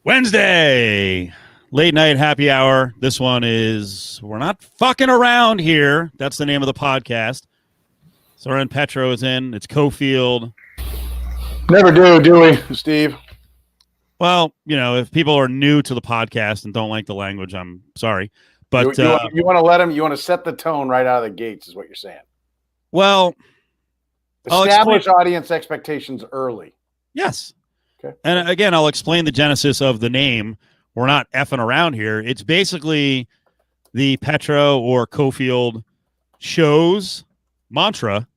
Wednesday, late night happy hour. This one is We're Not Fucking Around Here. That's the name of the podcast. Soren Petro is in. It's Cofield. Never do we, Steve? Well, if people are new to the podcast and don't like the language, I'm sorry. But you want to let them, you want to set the tone right out of the gates is what you're saying. Well, establish audience expectations early. Yes. Okay. And again, I'll explain the genesis of the name. We're not effing around here. It's basically the Petro or Cofield show's mantra,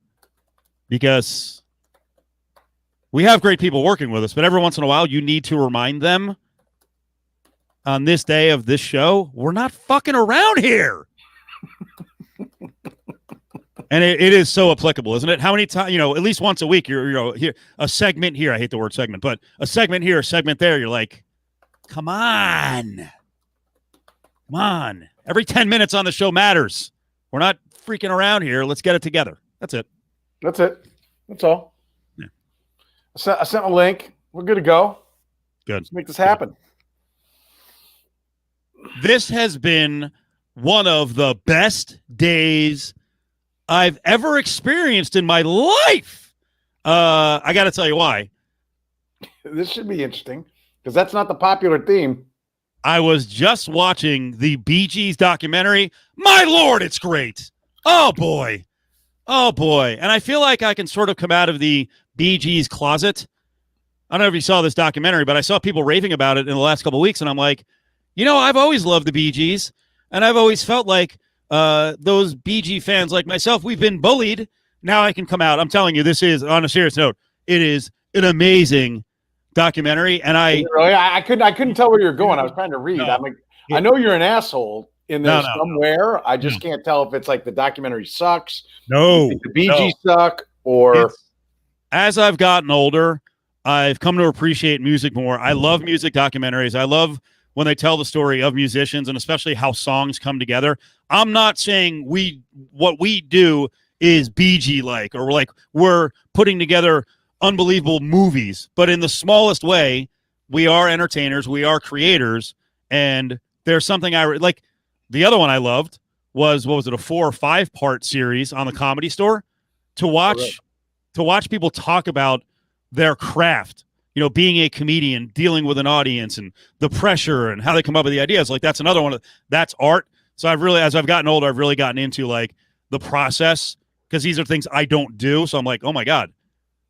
because we have great people working with us, but every once in a while you need to remind them on this day of this show, we're not fucking around here. And it is so applicable, isn't it? How many times, at least once a week, you're here, a segment here. I hate the word segment, but a segment here, a segment there. You're like, come on. Every 10 minutes on the show matters. We're not freaking around here. Let's get it together. That's it. That's all. Yeah. I sent a link. We're good to go. Good. Let's make this happen. This has been one of the best days I've ever experienced in my life. I got to tell you why. This should be interesting because that's not the popular theme. I was just watching the Bee Gees documentary. My Lord, it's great. Oh, boy. And I feel like I can sort of come out of the Bee Gees closet. I don't know if you saw this documentary, but I saw people raving about it in the last couple of weeks, and I'm like, I've always loved the Bee Gees, and I've always felt like those BG fans like myself, we've been bullied. Now I can come out. I'm telling you, this is, on a serious note, it is an amazing documentary. And I couldn't tell where you're going. I was trying to read. No, I'm like, I know you're an asshole in there somewhere. I just can't tell if it's like the documentary sucks. No, the BG suck, or as I've gotten older, I've come to appreciate music more. I love music documentaries. I love when they tell the story of musicians and especially how songs come together. I'm not saying what we do is BG like, or like we're putting together unbelievable movies, but in the smallest way, we are entertainers, we are creators, and there's something like. The other one I loved was, what was it, a 4 or 5 part series on the Comedy Store to watch people talk about their craft. Being a comedian, dealing with an audience, and the pressure, and how they come up with the ideas. Like that's another one. That's art. So as I've gotten older, I've really gotten into like the process, because these are things I don't do. So I'm like, oh my God,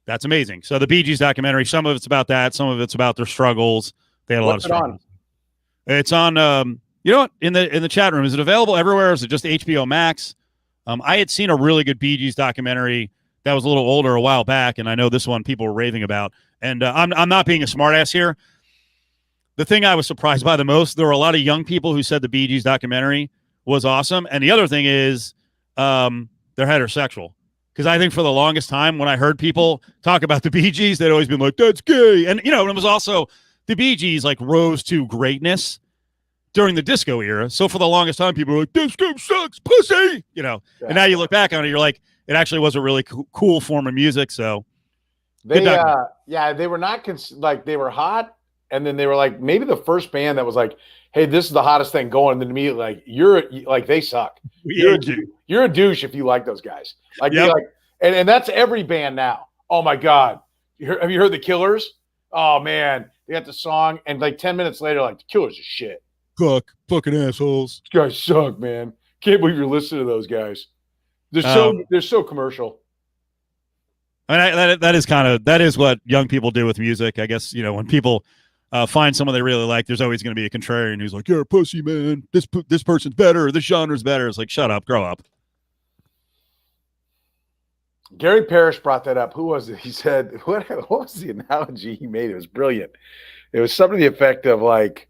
that's amazing. So the Bee Gees documentary, some of it's about that, some of it's about their struggles. They had a lot of struggles. It's on. In the chat room. Is it available everywhere? Is it just HBO Max? I had seen a really good Bee Gees documentary that was a little older a while back, and I know this one people were raving about. And I'm not being a smartass here. The thing I was surprised by the most, there were a lot of young people who said the Bee Gees documentary was awesome. And the other thing is they're heterosexual. Because I think for the longest time when I heard people talk about the Bee Gees, they'd always been like, that's gay. And, it was also the Bee Gees like rose to greatness during the disco era. So for the longest time, people were like, disco sucks, pussy, And now you look back on it, you're like, it actually was a really cool form of music. So they were not they were hot. And then they were like, maybe the first band that was like, hey, this is the hottest thing going. And then immediately like, they suck. You're a douche if you like those guys. Like, yep. And that's every band now. Oh my God. Have you heard the Killers? Oh man. They got the song. And like 10 minutes later, like the Killers are shit. Fucking assholes. These guys suck, man. Can't believe you're listening to those guys. They're so commercial. I mean, that is what young people do with music. I guess, when people find someone they really like, there's always going to be a contrarian who's like, you're a pussy, man. This person's better. This genre's better. It's like, shut up, grow up. Gary Parrish brought that up. Who was it? He said, what was the analogy he made? It was brilliant. It was something to the effect of like,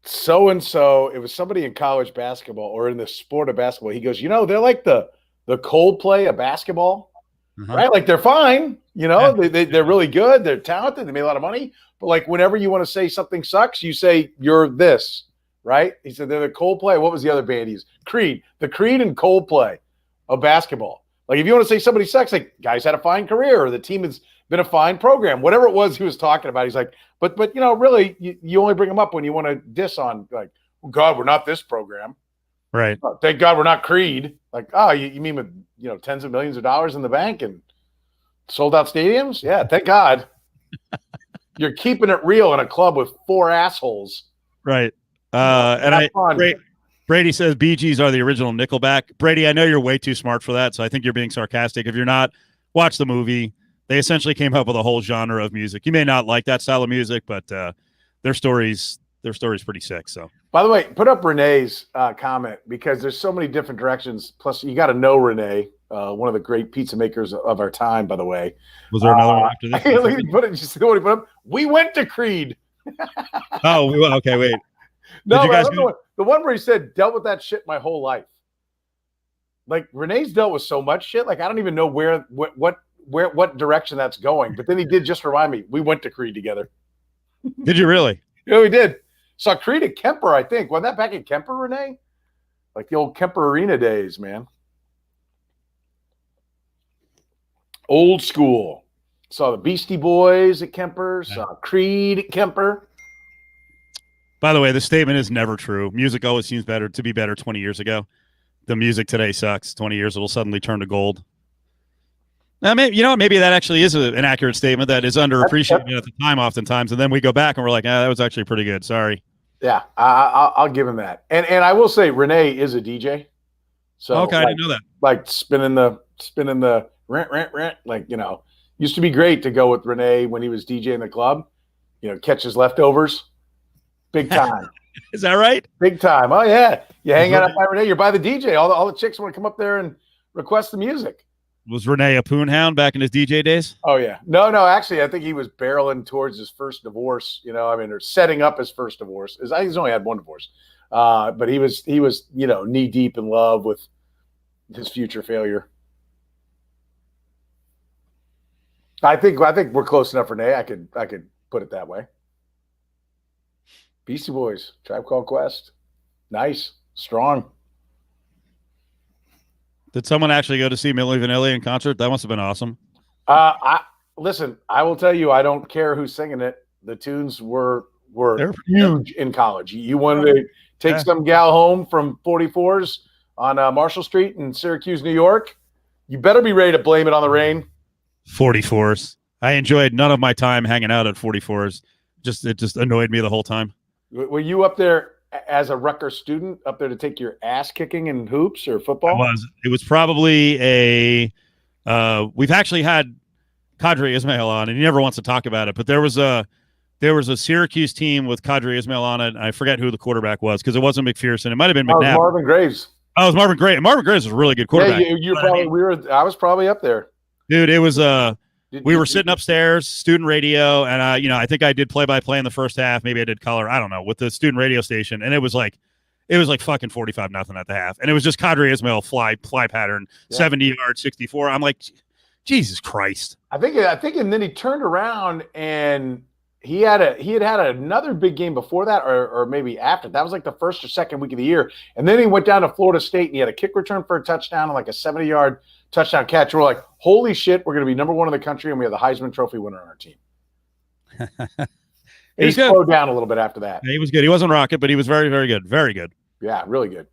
so-and-so, it was somebody in college basketball or in the sport of basketball. He goes, they're like the Coldplay of basketball, right? Like they're fine. They're really good. They're talented. They made a lot of money. But like whenever you want to say something sucks, you say you're this, right? He said they're the Coldplay. What was the other band he's? Creed. The Creed and Coldplay of basketball. Like if you want to say somebody sucks, like guys had a fine career or the team has been a fine program, whatever it was he was talking about. He's like, but really you only bring them up when you want to diss on like, oh, God, we're not this program. Right. Oh, thank God we're not Creed. Like, oh, you mean with tens of millions of dollars in the bank and sold out stadiums? Yeah, thank God. You're keeping it real in a club with 4 assholes. Right. Brady says Bee Gees are the original Nickelback. Brady, I know you're way too smart for that, so I think you're being sarcastic. If you're not, watch the movie. They essentially came up with a whole genre of music. You may not like that style of music, but their story's pretty sick. So, by the way, put up Renee's comment because there's so many different directions. Plus, you got to know Renee, one of the great pizza makers of our time. By the way, was there another one after this? You see what he put up? We went to Creed. Oh, okay, wait. No, the one where he said, dealt with that shit my whole life. Like Renee's dealt with so much shit. Like I don't even know what direction that's going. But then he did just remind me, we went to Creed together. Did you really? Yeah, we did. Saw Creed at Kemper, I think. Wasn't that back at Kemper, Renee? Like the old Kemper Arena days, man. Old school. Saw the Beastie Boys at Kemper. Saw Creed at Kemper. By the way, the statement is never true. Music always seems to be better 20 years ago. The music today sucks. 20 years, it'll suddenly turn to gold. Now, maybe that actually is an accurate statement that is underappreciated at the time oftentimes. And then we go back and we're like, that was actually pretty good. Sorry. Yeah, I'll give him that. And I will say Renee is a DJ. So okay, I didn't know that. Like spinning the rent, like, used to be great to go with Renee when he was DJing the club, catch his leftovers. Big time. Is that right? Big time. Oh, yeah. You hang out by Renee. You're by the DJ. All the chicks want to come up there and request the music. Was Renee a poon hound back in his DJ days? Oh, yeah. No. Actually, I think he was barreling towards his first divorce, or setting up his first divorce. He's only had one divorce. But he was knee deep in love with his future failure. I think we're close enough, Renee. I could put it that way. Beastie Boys, Tribe Called Quest. Nice. Strong. Did someone actually go to see Milli Vanilli in concert? That must have been awesome. Listen, I will tell you, I don't care who's singing it. The tunes were huge in college. You wanted to take some gal home from 44s on Marshall Street in Syracuse, New York. You better be ready to blame it on the rain. 44s. I enjoyed none of my time hanging out at 44s. It just annoyed me the whole time. Were you up there as a Rutgers student, up there to take your ass kicking in hoops or football? I was. It was probably we've actually had Kadri Ismail on, and he never wants to talk about it, but there was a Syracuse team with Kadri Ismail on it, and I forget who the quarterback was because it wasn't McPherson. It might have been McNabb. Marvin Graves. Oh, it was Marvin Graves. Marvin Graves was a really good quarterback. Yeah, I was probably up there. Dude, it was we were sitting upstairs, student radio, and I think I did play-by-play in the first half. Maybe I did color. I don't know, with the student radio station, and it was like fucking 45-0 at the half, and it was just Kadri Ismail fly pattern, 70 yards, 64. I'm like, Jesus Christ. I think, and then he turned around and he had another big game before that, or maybe after. That was like the first or second week of the year, and then he went down to Florida State and he had a kick return for a touchdown and like a 70-yard touchdown catch. We're like, holy shit, we're going to be number 1 in the country, and we have the Heisman Trophy winner on our team. He slowed down a little bit after that. Yeah, he was good. He wasn't rocket, but he was very, very good. Very good. Yeah, really good.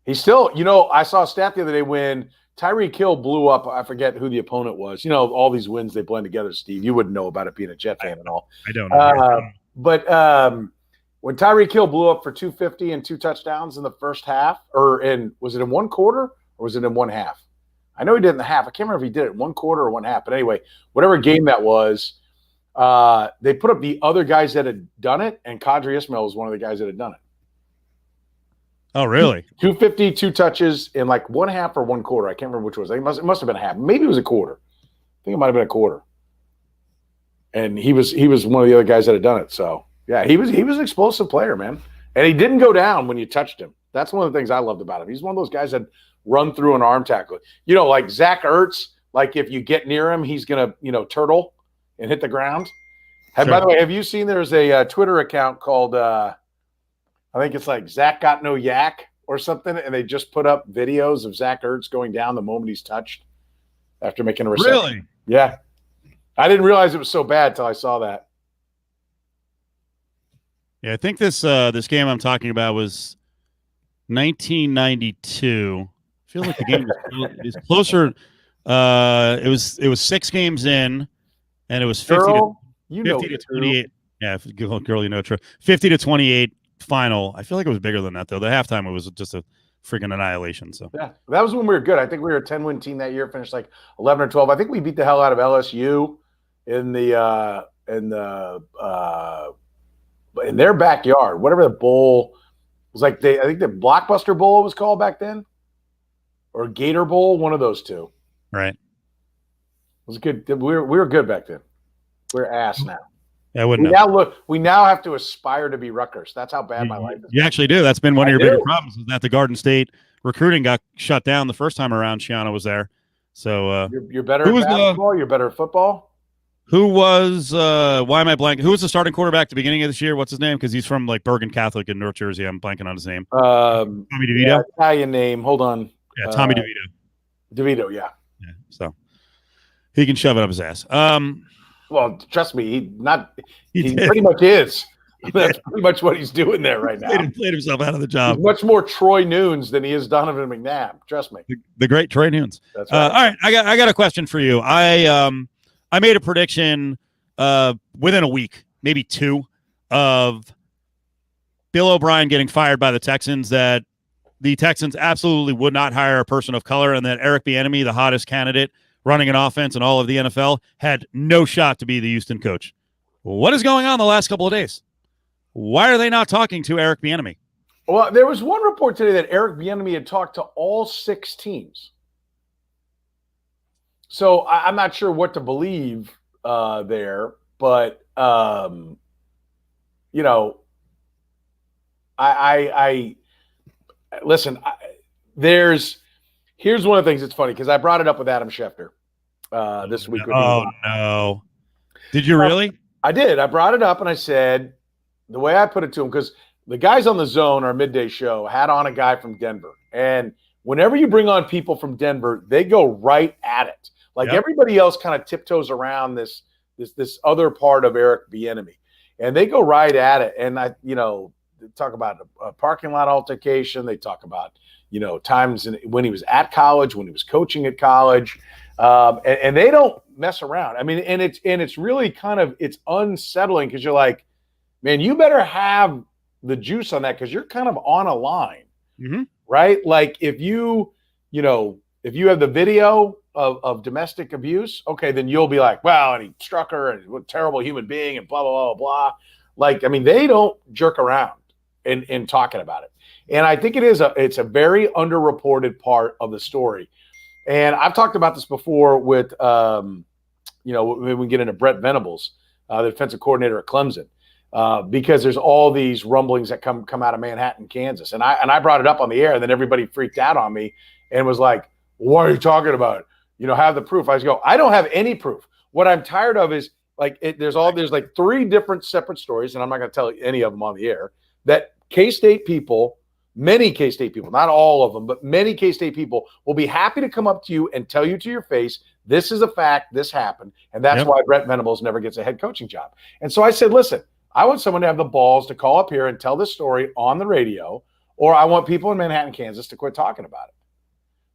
He's still, I saw a stat the other day when Tyreek Hill blew up. I forget who the opponent was. All these wins, they blend together, Steve. You wouldn't know about it being a Jet fan at all. I don't know. But when Tyreek Hill blew up for 250 and 2 touchdowns in the first half, was it in one quarter or was it in one half? I know he did in the half. I can't remember if he did it in one quarter or one half. But anyway, whatever game that was, they put up the other guys that had done it, and Kadri Ismail was one of the guys that had done it. Oh, really? 250, 2 touches in like one half or one quarter. I can't remember which was. It must have been a half. Maybe it was a quarter. I think it might have been a quarter. And he was one of the other guys that had done it. So yeah, he was an explosive player, man. And he didn't go down when you touched him. That's one of the things I loved about him. He's one of those guys that run through an arm tackle. Like Zach Ertz, like if you get near him, he's gonna, turtle and hit the ground. And by the way, have you seen there's a Twitter account called I think it's like Zach Got No Yak or something, and they just put up videos of Zach Ertz going down the moment he's touched. after making a reception. Really? Yeah. I didn't realize it was so bad till I saw that. Yeah, I think this game I'm talking about was 1992. I feel like the game is closer. It was 6 games in, and it was 50 to 28. Yeah, girl, you know, 50 to 28 final. I feel like it was bigger than that though. The halftime it was just a freaking annihilation. So yeah, that was when we were good. I think we were a 10-win team that year. Finished like 11 or 12. I think we beat the hell out of LSU in their backyard. Whatever the bowl was like. I think the Blockbuster Bowl was called back then, or Gator Bowl. One of those two. Right. It was good. We were good back then. We're ass now. I wouldn't know. We now have to aspire to be Rutgers. That's how bad my life is. You actually do. That's been one of your bigger problems, is that the Garden State recruiting got shut down the first time around Shiano was there. So you're better at basketball, you're better at football. Who was why am I blanking? Who was the starting quarterback at the beginning of this year? What's his name? Because he's from like Bergen Catholic in North Jersey. I'm blanking on his name. Tommy DeVito. Yeah, Italian name. Hold on. Yeah, Tommy DeVito. DeVito, yeah. So he can shove it up his ass. Well, trust me, he pretty much is. That's pretty much what he's doing there right now. He played himself out of the job. He's much more Troy Nunes than he is Donovan McNabb. Trust me. The great Troy Nunes. That's right. All right, I got a question for you. I made a prediction within a week, maybe 2, of Bill O'Brien getting fired by the Texans, that the Texans absolutely would not hire a person of color, and that Eric Bieniemy, the hottest candidate running an offense in all of the NFL, had no shot to be the Houston coach. What is going on the last couple of days? Why are they not talking to Eric Bieniemy? Well, there was one report today that Eric Bieniemy had talked to all 6 teams. So I'm not sure what to believe there, but you know, I listen. Here's one of the things that's funny, because I brought it up with Adam Schefter this week. Oh no! Did you really? I did. I brought it up and I said, the way I put it to him, because the guys on the Zone, our midday show, had on a guy from Denver, and whenever you bring on people from Denver, they go right at it. Like everybody else kind of tiptoes around this other part of Eric Bieniemy, and they go right at it. And they talk about a parking lot altercation. They talk about, times when he was at college, when he was coaching at college, and they don't mess around. I mean, and it's really kind of, it's unsettling, because you're like, man, you better have the juice on that, because you're kind of on a line, right? Like if you have the video of domestic abuse, okay, then you'll be like, well, and he struck her, and what a terrible human being, and blah, blah, blah, blah. Like, I mean, they don't jerk around in talking about it. And I think it's a very underreported part of the story. And I've talked about this before with, when we get into Brett Venables, the defensive coordinator at Clemson, because there's all these rumblings that come out of Manhattan, Kansas. And I brought it up on the air, and then everybody freaked out on me and was like, what are you talking about? Have the proof. I just go, I don't have any proof. What I'm tired of is like, there's like 3 different separate stories, and I'm not going to tell any of them on the air, that K-State people, many K-State people, not all of them, but many K-State people will be happy to come up to you and tell you to your face, this is a fact, this happened. And that's why Brett Venables never gets a head coaching job. And so I said, listen, I want someone to have the balls to call up here and tell this story on the radio, or I want people in Manhattan, Kansas to quit talking about it.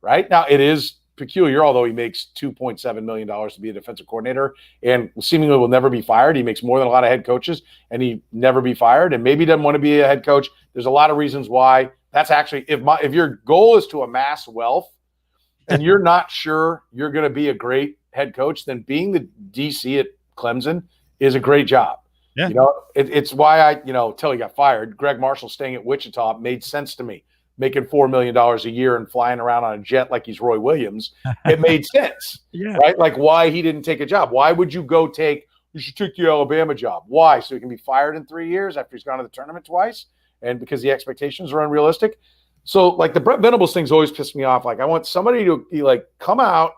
Right? Now, it is peculiar, although he makes $2.7 million to be a defensive coordinator and seemingly will never be fired. He makes more than a lot of head coaches, and he never be fired, and maybe he doesn't want to be a head coach. There's a lot of reasons why. That's actually, if your goal is to amass wealth and you're not sure you're going to be a great head coach, then being the DC at Clemson is a great job. Yeah. It's why until he got fired, Greg Marshall staying at Wichita made sense to me. Making $4 million a year and flying around on a jet like he's Roy Williams, it made sense, right? Like why he didn't take a job. Why would you you should take the Alabama job. Why? So he can be fired in 3 years after he's gone to the tournament twice, and because the expectations are unrealistic. So like the Brett Venables thing's always pissed me off. Like I want somebody to be like, come out,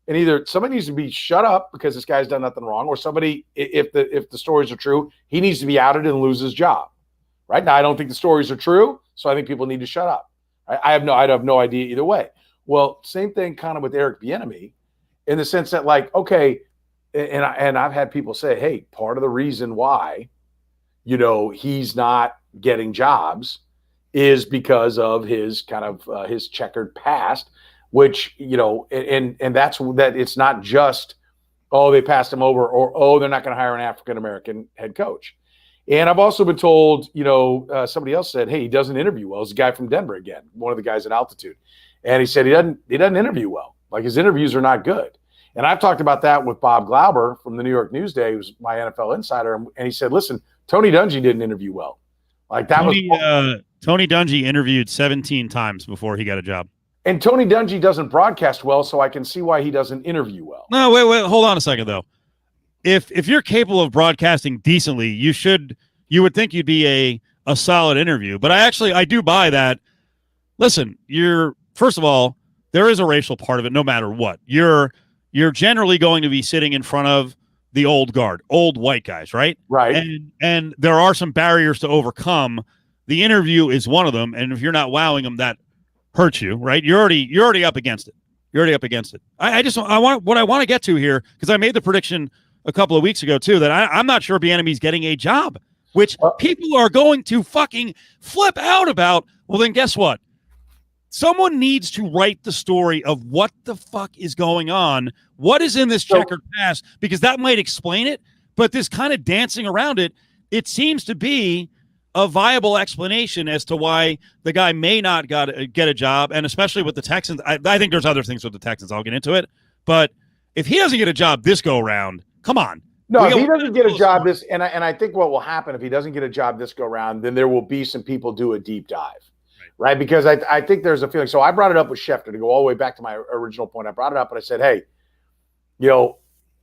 and either somebody needs to be shut up because this guy's done nothing wrong, or somebody, if the stories are true, he needs to be outed and lose his job. Right now, I don't think the stories are true, so I think people need to shut up. I'd have no idea either way. Well, same thing kind of with Eric Bieniemy, in the sense that, like, okay, and I've had people say, hey, part of the reason why, he's not getting jobs is because of his kind of his checkered past, which, and that's that it's not just, oh, they passed him over, or, oh, they're not going to hire an African-American head coach. And I've also been told, somebody else said, hey, he doesn't interview well. It's a guy from Denver again, one of the guys at Altitude. And he said he doesn't interview well. Like, his interviews are not good. And I've talked about that with Bob Glauber from the New York Newsday, who's my NFL insider. And he said, listen, Tony Dungy didn't interview well. Like, that Tony Dungy interviewed 17 times before he got a job. And Tony Dungy doesn't broadcast well, so I can see why he doesn't interview well. No, wait, hold on a second, though. If you're capable of broadcasting decently, you would think you'd be a solid interview. But I do buy that. Listen, first of all, there is a racial part of it no matter what. You're generally going to be sitting in front of the old guard, old white guys, right? Right. And there are some barriers to overcome. The interview is one of them, and if you're not wowing them, that hurts you, right? You're already up against it. You're already up against it. I want to get to here, because I made the prediction a couple of weeks ago too that I'm not sure Bieniemy's getting a job, which people are going to fucking flip out about. Well, then guess what? Someone needs to write the story of what the fuck is going on. What is in this checkered past? Because that might explain it, but this kind of dancing around it, it seems to be a viable explanation as to why the guy may not get a job, and especially with the Texans. I think there's other things with the Texans. I'll get into it. But if he doesn't get a job this go around, come on. No, if he doesn't get a job this, and I think what will happen if he doesn't get a job this go round, then there will be some people do a deep dive. Right? Because I think there's a feeling. So I brought it up with Schefter to go all the way back to my original point. I brought it up and I said, hey,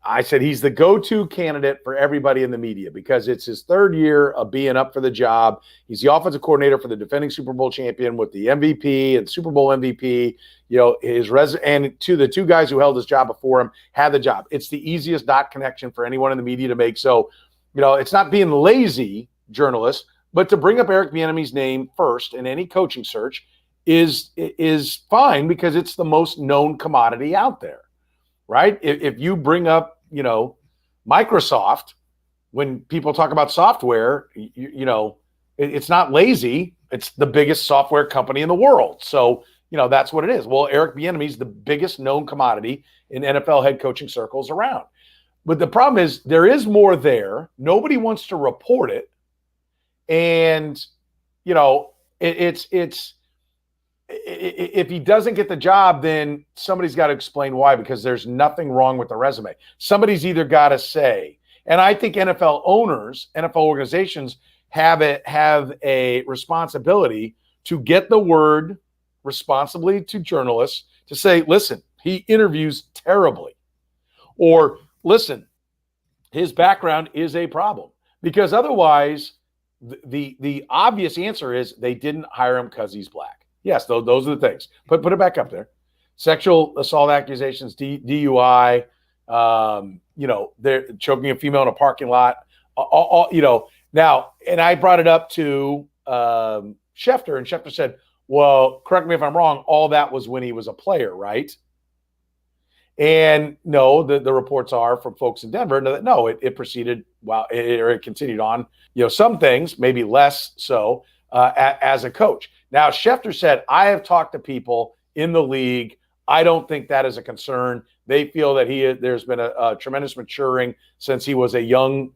I said he's the go-to candidate for everybody in the media because it's his third year of being up for the job. He's the offensive coordinator for the defending Super Bowl champion with the MVP and Super Bowl MVP. And the two guys who held his job before him had the job. It's the easiest dot connection for anyone in the media to make. So, it's not being lazy, journalists, but to bring up Eric Bieniemy's name first in any coaching search is fine because it's the most known commodity out there, right? If you bring up, Microsoft, when people talk about software, it's not lazy. It's the biggest software company in the world. So, that's what it is. Well, Eric Bieniemy's the biggest known commodity in NFL head coaching circles around. But the problem is there is more there. Nobody wants to report it. And, if he doesn't get the job, then somebody's got to explain why, because there's nothing wrong with the resume. Somebody's either got to say, and I think NFL owners, NFL organizations have a responsibility to get the word responsibly to journalists to say, listen, he interviews terribly, or listen, his background is a problem, because otherwise the obvious answer is they didn't hire him because he's black. Yes, those are the things. Put it back up there. Sexual assault accusations, DUI, they're choking a female in a parking lot. Now, and I brought it up to Schefter, and Schefter said, well, correct me if I'm wrong, all that was when he was a player, right? And no, the reports are from folks in Denver. No, it proceeded it continued on. Some things, maybe less so, as a coach. Now, Schefter said, I have talked to people in the league. I don't think that is a concern. They feel that there's been a tremendous maturing since he was a young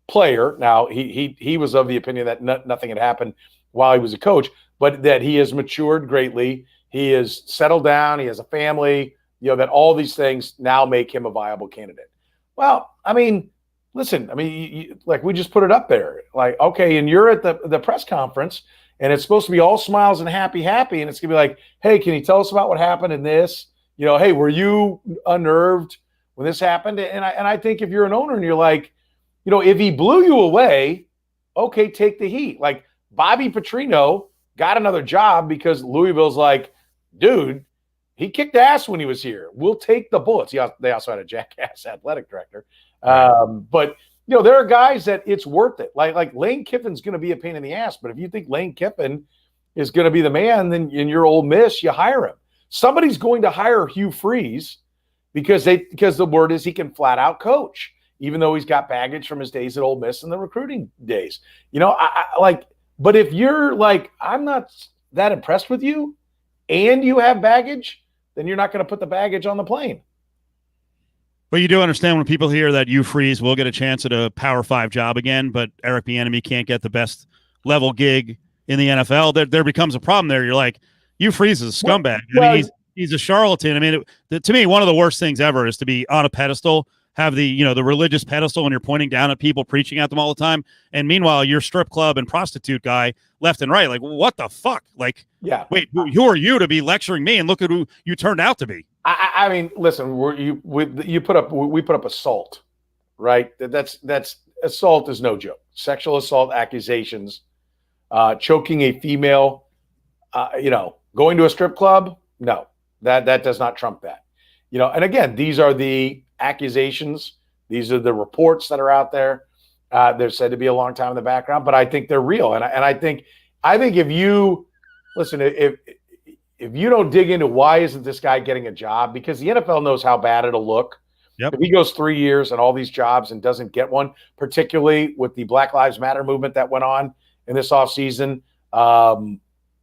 player. Now, he was of the opinion that nothing had happened while he was a coach, but that he has matured greatly. He has settled down. He has a family. That all these things now make him a viable candidate. Well, listen, like we just put it up there. Like, okay, and you're at the press conference, and it's supposed to be all smiles and happy, and it's going to be like, hey, can you tell us about what happened in this? Hey, were you unnerved when this happened? And I think if you're an owner and you're like, if he blew you away, okay, take the heat. Like Bobby Petrino got another job because Louisville's like, dude, he kicked ass when he was here. We'll take the bullets. They also had a jackass athletic director. But, there are guys that it's worth it. Like Lane Kiffin's going to be a pain in the ass. But if you think Lane Kiffin is going to be the man, then in your Ole Miss, you hire him. Somebody's going to hire Hugh Freeze because the word is he can flat out coach, even though he's got baggage from his days at Ole Miss and the recruiting days. But if you're like, I'm not that impressed with you and you have baggage, then you're not going to put the baggage on the plane. But you do understand when people hear that Hugh Freeze will get a chance at a Power 5 job again, but Eric Bieniemy can't get the best level gig in the NFL. There becomes a problem there. You're like, Hugh Freeze is a scumbag. I mean, he's a charlatan. I mean, to me, one of the worst things ever is to be on a pedestal, have the religious pedestal, and you're pointing down at people, preaching at them all the time. And meanwhile, you're strip club and prostitute guy left and right. Like, what the fuck? Like, yeah. Wait, who are you to be lecturing me? And look at who you turned out to be. I mean, listen, we put up assault, right? That's assault is no joke. Sexual assault accusations, choking a female, going to a strip club. No, that does not trump that. And again, these are the accusations. These are the reports that are out there. They're said to be a long time in the background, but I think they're real. And I think if you listen, if you don't dig into why isn't this guy getting a job, because the NFL knows how bad it'll look. Yep. If he goes 3 years and all these jobs and doesn't get one, particularly with the Black Lives Matter movement that went on in this offseason,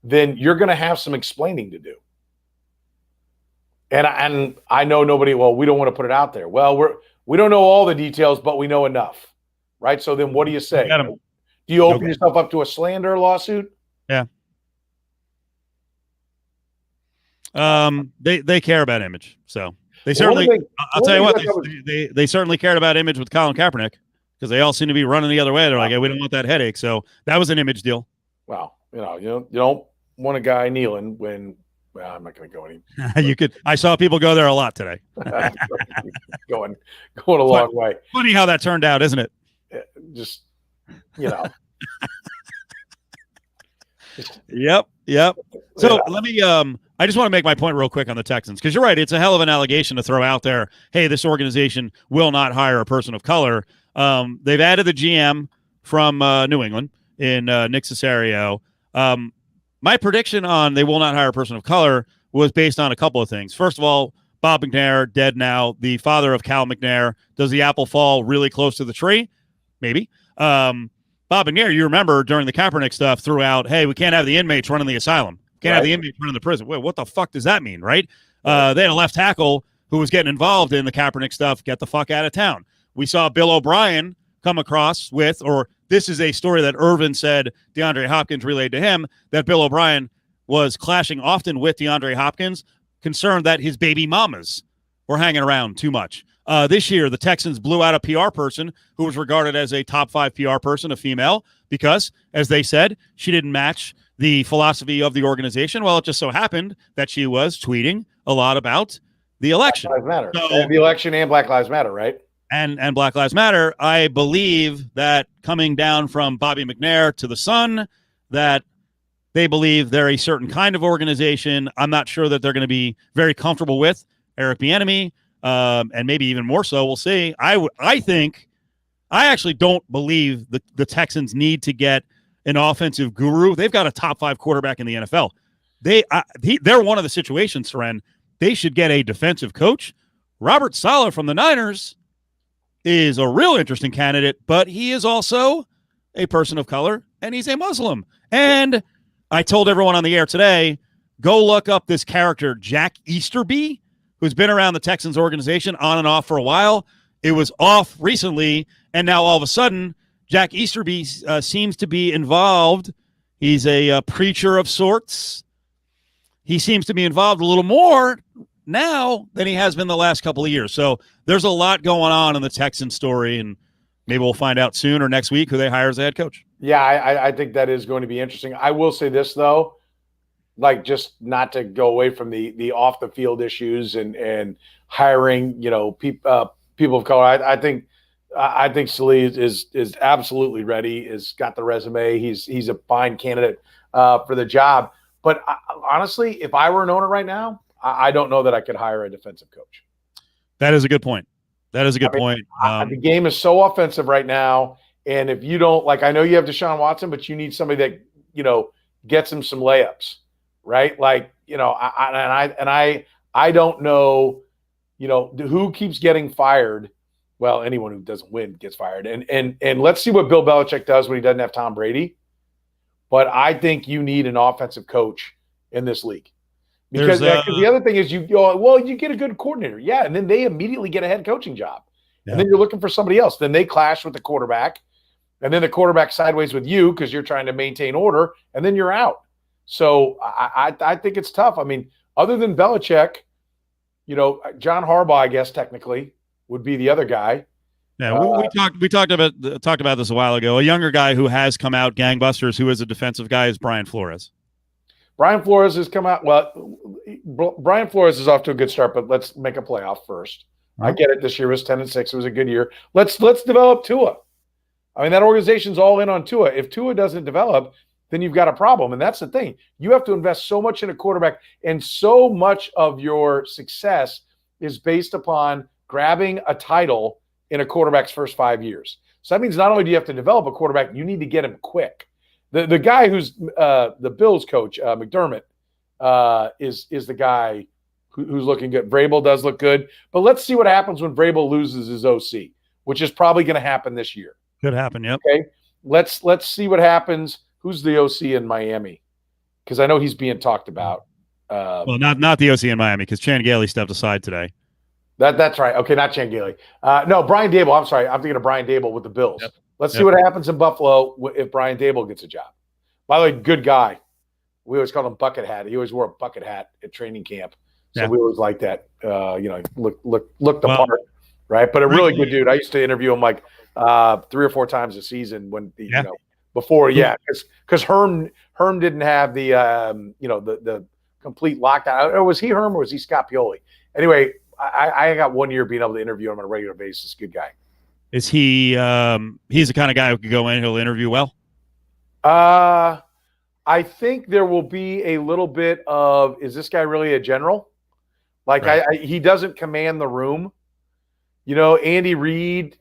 then you're going to have some explaining to do. And I know nobody, we don't want to put it out there. Well, we don't know all the details, but we know enough, right? So then what do you say? Do you open yourself up to a slander lawsuit? Yeah. They care about image, so they certainly. I'll tell you what, they certainly cared about image with Colin Kaepernick, because they all seem to be running the other way. They're like, hey, we don't want that headache. So that was an image deal. Well, you don't want a guy kneeling when. Well, I'm not going to go any. You could. I saw people go there a lot today. going a long way. Funny how that turned out, isn't it? Just Yep. So let me. I just want to make my point real quick on the Texans, because you're right. It's a hell of an allegation to throw out there. Hey, this organization will not hire a person of color. They've added the GM from New England in Nick Caserio. My prediction on they will not hire a person of color was based on a couple of things. First of all, Bob McNair, dead now, the father of Cal McNair. Does the apple fall really close to the tree? Maybe. Bob McNair, you remember during the Kaepernick stuff, threw out, hey, we can't have the inmates running the asylum. Can't have the inmates running the prison. Wait, what the fuck does that mean, right? They had a left tackle who was getting involved in the Kaepernick stuff. Get the fuck out of town. We saw Bill O'Brien come across with, or this is a story that Irvin said DeAndre Hopkins relayed to him, that Bill O'Brien was clashing often with DeAndre Hopkins, concerned that his baby mamas were hanging around too much. This year, the Texans blew out a PR person who was regarded as a top 5 PR person, a female, because, as they said, she didn't match the philosophy of the organization. Well, it just so happened that she was tweeting a lot about the election. Black Lives Matter. So, the election and Black Lives Matter, right? And Black Lives Matter. I believe that coming down from Bobby McNair to the Sun, that they believe they're a certain kind of organization. I'm not sure that they're going to be very comfortable with Eric Bieniemy, and maybe even more so. We'll see. I actually don't believe the Texans need to get an offensive guru. They've got a top 5 quarterback in the NFL. They're one of the situations, Soren. They should get a defensive coach. Robert Saleh from the Niners is a real interesting candidate, but he is also a person of color, and he's a Muslim. And I told everyone on the air today, go look up this character, Jack Easterby, who's been around the Texans organization on and off for a while. It was off recently, and now all of a sudden, Jack Easterby seems to be involved. He's a preacher of sorts. He seems to be involved a little more now than he has been the last couple of years. So there's a lot going on in the Texans story, and maybe we'll find out soon or next week who they hire as the head coach. Yeah, I think that is going to be interesting. I will say this, though, like, just not to go away from the off the field issues and hiring, people of color. I think Saleh is absolutely ready. Has got the resume. He's a fine candidate for the job. But honestly, if I were an owner right now, I don't know that I could hire a defensive coach. That is a good point. Point. The game is so offensive right now, and if you don't, like, I know you have Deshaun Watson, but you need somebody that gets him some layups, right? Like, I don't know who keeps getting fired? Well, anyone who doesn't win gets fired. And let's see what Bill Belichick does when he doesn't have Tom Brady. But I think you need an offensive coach in this league. Because the other thing is you get a good coordinator. Yeah, and then they immediately get a head coaching job. Yeah. And then you're looking for somebody else. Then they clash with the quarterback. And then the quarterback sideways with you because you're trying to maintain order. And then you're out. So I think it's tough. I mean, other than Belichick, John Harbaugh, I guess, technically, would be the other guy. Yeah, we talked about this a while ago. A younger guy who has come out gangbusters, who is a defensive guy, is Brian Flores. Brian Flores has come out. Well, Brian Flores is off to a good start, but let's make a playoff first. I get it. This year was 10-6. It was a good year. Let's develop Tua. I mean, that organization's all in on Tua. If Tua doesn't develop, then you've got a problem. And that's the thing. You have to invest so much in a quarterback, and so much of your success is based upon grabbing a title in a quarterback's first 5 years. So that means not only do you have to develop a quarterback, you need to get him quick. The guy who's the Bills coach, McDermott, is the guy who's looking good. Vrabel does look good. But let's see what happens when Vrabel loses his OC, which is probably going to happen this year. Could happen, yep. Okay, let's see what happens. Who's the OC in Miami? Because I know he's being talked about. Well, not the OC in Miami, because Chan Gailey stepped aside today. That's right. Okay, not Chan Gailey. No, Brian Dable. I'm sorry. I'm thinking of Brian Dable with the Bills. Yep. Let's see what happens in Buffalo if Brian Dable gets a job. By the way, good guy. We always called him Bucket Hat. He always wore a bucket hat at training camp. So we always like that. Look the part, right? But a really good dude. I used to interview him like 3 or 4 times a season when before, because Herm didn't have the complete lockdown. Or was he Herm or was he Scott Pioli? Anyway, I got 1 year being able to interview him on a regular basis. Good guy. Is he? He's the kind of guy who could go in. He'll interview well. I think there will be a little bit of, is this guy really a general? Like he doesn't command the room. Andy Reid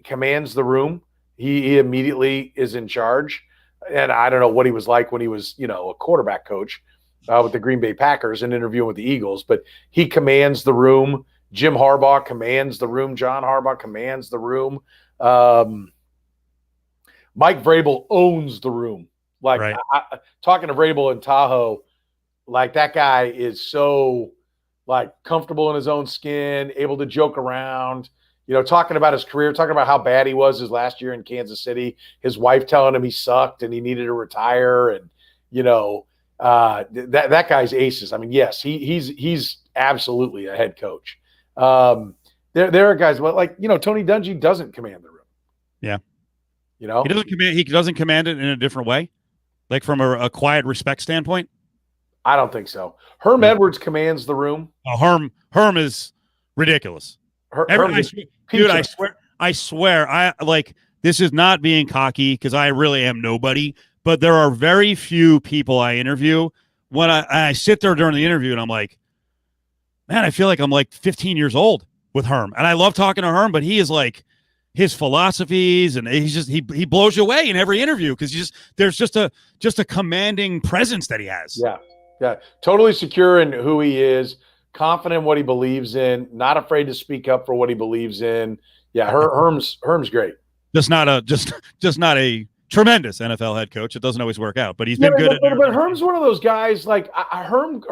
commands the room. He immediately is in charge. And I don't know what he was like when he was, a quarterback coach with the Green Bay Packers and interviewing with the Eagles, but he commands the room. Jim Harbaugh commands the room. John Harbaugh commands the room. Mike Vrabel owns the room. Talking to Vrabel in Tahoe, like that guy is so comfortable in his own skin, able to joke around, talking about his career, talking about how bad he was his last year in Kansas City, his wife telling him he sucked and he needed to retire. And, that guy's aces. I mean, yes, he's absolutely a head coach. There are guys, but Tony Dungy doesn't command the room. Yeah. He doesn't command it in a different way. Like from a quiet respect standpoint? I don't think so. Herm Edwards commands the room. Oh, Herm is ridiculous. I swear, this is not being cocky because I really am nobody, but there are very few people I interview when I sit there during the interview and I'm like, man, I feel like I'm 15 years old with Herm. And I love talking to Herm, but he is his philosophies, and he blows you away in every interview because there's just a commanding presence that he has. Yeah, totally secure in who he is, confident in what he believes in, not afraid to speak up for what he believes in. Yeah, Herm's great. Just not a tremendous NFL head coach. It doesn't always work out, but he's been good. But Herm's one of those guys. Herm.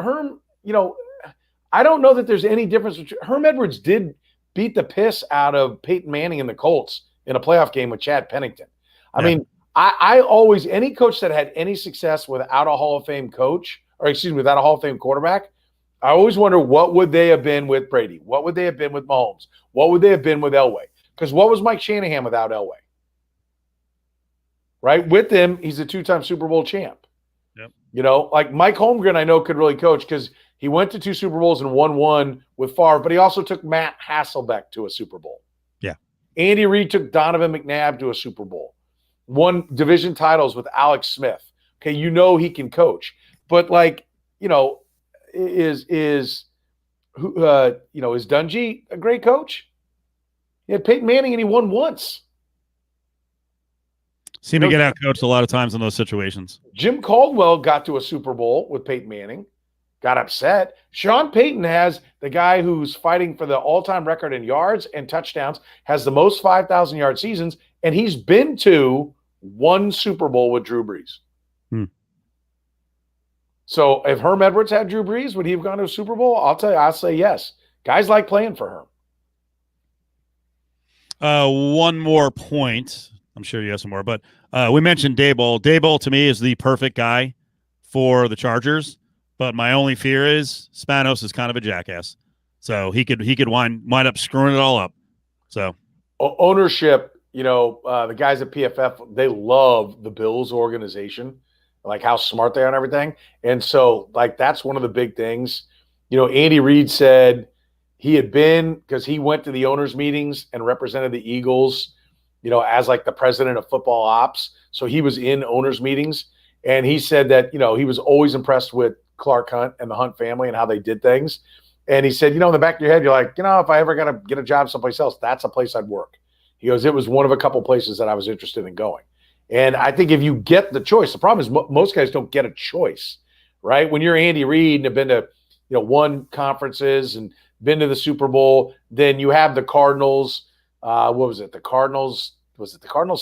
I don't know that there's any difference. Herm Edwards did beat the piss out of Peyton Manning and the Colts in a playoff game with Chad Pennington. I mean, I always, any coach that had any success without a Hall of Fame coach, without a Hall of Fame quarterback, I always wonder what would they have been with Brady? What would they have been with Mahomes? What would they have been with Elway? Because what was Mike Shanahan without Elway? Right? With him, he's a 2-time Super Bowl champ. Yep. Mike Holmgren, I know, could really coach because he went to 2 Super Bowls and won 1 with Favre, but he also took Matt Hasselbeck to a Super Bowl. Yeah. Andy Reid took Donovan McNabb to a Super Bowl. Won division titles with Alex Smith. Okay, he can coach. But is Dungy a great coach? He had Peyton Manning and he won once. Seem to get out coached a lot of times in those situations. Jim Caldwell got to a Super Bowl with Peyton Manning. got upset. Sean Payton has the guy who's fighting for the all-time record in yards and touchdowns, has the most 5,000-yard seasons, and he's been to one Super Bowl with Drew Brees. So if Herm Edwards had Drew Brees, would he have gone to a Super Bowl? I'll say yes. Guys like playing for Herm. One more point. I'm sure you have some more, but we mentioned Daboll. Daboll, to me, is the perfect guy for the Chargers, but my only fear is Spanos is kind of a jackass. So he could wind up screwing it all up. So ownership, the guys at PFF, they love the Bills organization, like how smart they are and everything. And so, like, that's one of the big things. Andy Reid said he had been, because he went to the owners' meetings and represented the Eagles, as like the president of football ops. So he was in owners' meetings. And he said that, he was always impressed with Clark Hunt and the Hunt family and how they did things. And he said, in the back of your head, you're like, if I ever got to get a job someplace else, that's a place I'd work. He goes, it was one of a couple places that I was interested in going. And I think if you get the choice, the problem is most guys don't get a choice, right? When you're Andy Reid and have been to, won conferences and been to the Super Bowl, then you have the Cardinals. What was it? The Cardinals,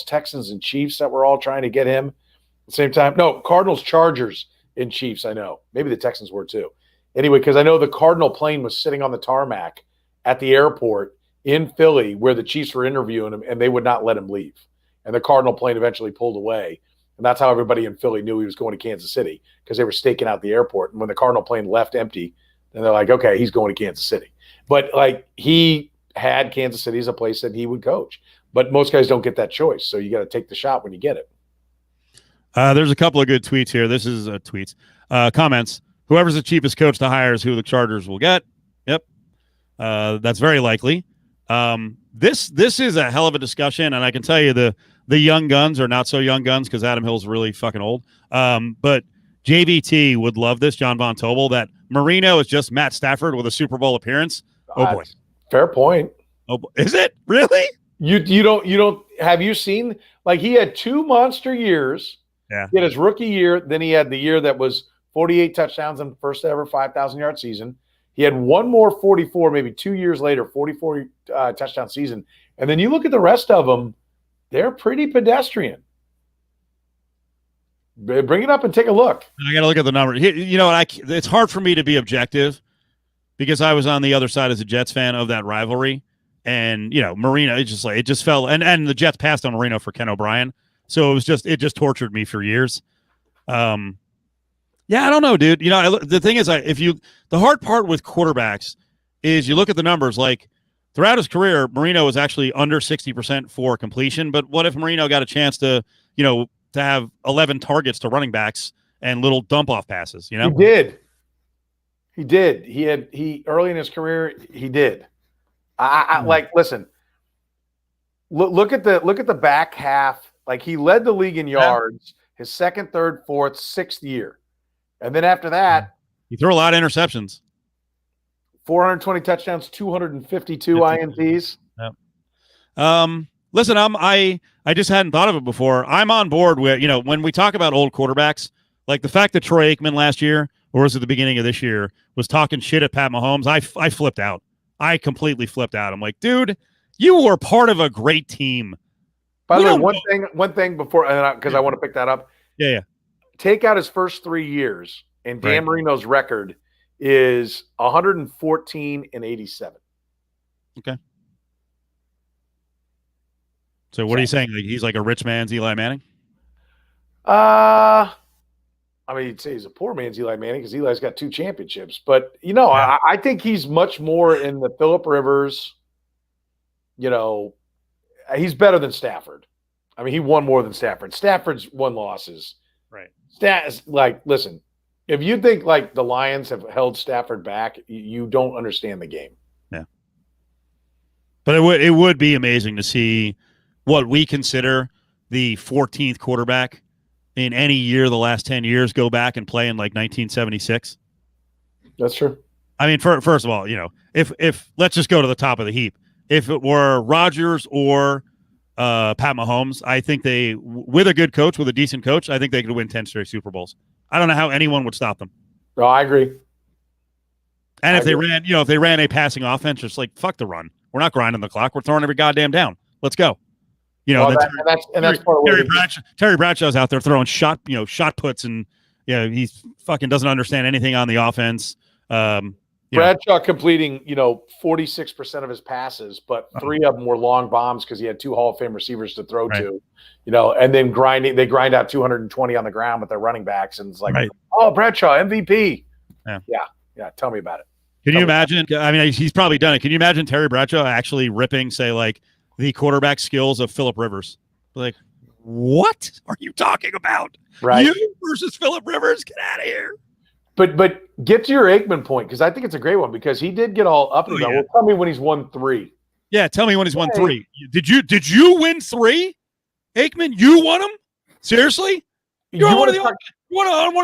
Texans, and Chiefs that were all trying to get him at the same time? No, Cardinals, Chargers, and Chiefs, I know. Maybe the Texans were too. Anyway, because I know the Cardinal plane was sitting on the tarmac at the airport in Philly where the Chiefs were interviewing him, and they would not let him leave. And the Cardinal plane eventually pulled away. And that's how everybody in Philly knew he was going to Kansas City, because they were staking out the airport. And when the Cardinal plane left empty, then they're like, okay, he's going to Kansas City. But, like, he had Kansas City as a place that he would coach. But most guys don't get that choice, so you got to take the shot when you get it. There's a couple of good tweets here. This is tweets. Comments. Whoever's the cheapest coach to hire is who the Chargers will get. Yep. That's very likely. This is a hell of a discussion, and I can tell you the young guns are not so young guns because Adam Hill's really fucking old. But JVT would love this, John Von Tobel, that Marino is just Matt Stafford with a Super Bowl appearance. Oh boy. Fair point. Oh boy. Is it? Really? You don't have you seen, like, he had 2 monster years. Yeah. He had his rookie year, then he had the year that was 48 touchdowns and first ever 5,000-yard season. He had one more 44, maybe 2 years later, 44 touchdown season. And then you look at the rest of them, they're pretty pedestrian. Bring it up and take a look. I got to look at the numbers. It's hard for me to be objective because I was on the other side as a Jets fan of that rivalry. And, Marino, it just fell. And the Jets passed on Marino for Ken O'Brien. So it just tortured me for years. Yeah, I don't know, dude. The thing is, the hard part with quarterbacks is you look at the numbers. Like, throughout his career, Marino was actually under 60% for completion. But what if Marino got a chance to have 11 targets to running backs and little dump off passes? He did. He early in his career, he did. Listen. Look at the back half. Like, he led the league in yards his second, third, fourth, sixth year. And then after that, he threw a lot of interceptions. 420 touchdowns, 252 INTs. Yep. Listen, I just hadn't thought of it before. I'm on board with, when we talk about old quarterbacks, like the fact that Troy Aikman last year, or was it the beginning of this year, was talking shit at Pat Mahomes, I flipped out. I completely flipped out. I'm like, dude, you were part of a great team. By the way, one thing before, because I want to pick that up. Yeah. Take out his first 3 years, and Dan Marino's record is 114 and 87. Okay. So what are you saying? Like, he's like a rich man's Eli Manning? I mean, you'd say he's a poor man's Eli Manning because Eli's got 2 championships. But, I think he's much more in the Phillip Rivers, he's better than Stafford. I mean, he won more than Stafford. Stafford's won losses. Right. Listen, if you think like the Lions have held Stafford back, you don't understand the game. Yeah. But it would be amazing to see what we consider the 14th quarterback in any year the last 10 years go back and play in like 1976. That's true. I mean, first of all, if let's just go to the top of the heap. If it were Rodgers or Pat Mahomes, I think with a good coach, with a decent coach, I think they could win 10 straight Super Bowls. I don't know how anyone would stop them. No, I agree. And if they ran a passing offense, just like fuck the run. We're not grinding the clock. We're throwing every goddamn down. Let's go. That's part of Terry Bradshaw's out there throwing shot puts, and he fucking doesn't understand anything on the offense. Bradshaw completing 46% of his passes, but 3 of them were long bombs because he had 2 Hall of Fame receivers to throw to. And then they grind out 220 on the ground with their running backs, and it's like, oh, Bradshaw MVP. Yeah. Tell me about it. Can you imagine? I mean, he's probably done it. Can you imagine Terry Bradshaw actually ripping, say, like the quarterback skills of Phillip Rivers? Like, what are you talking about? Right. You versus Phillip Rivers? Get out of here. But get to your Aikman point, because I think it's a great one, because he did get all up and down. Well, tell me when he's won 3. Yeah, tell me when he's won 3. Did you win 3? Aikman, you won them? Seriously? You're on one of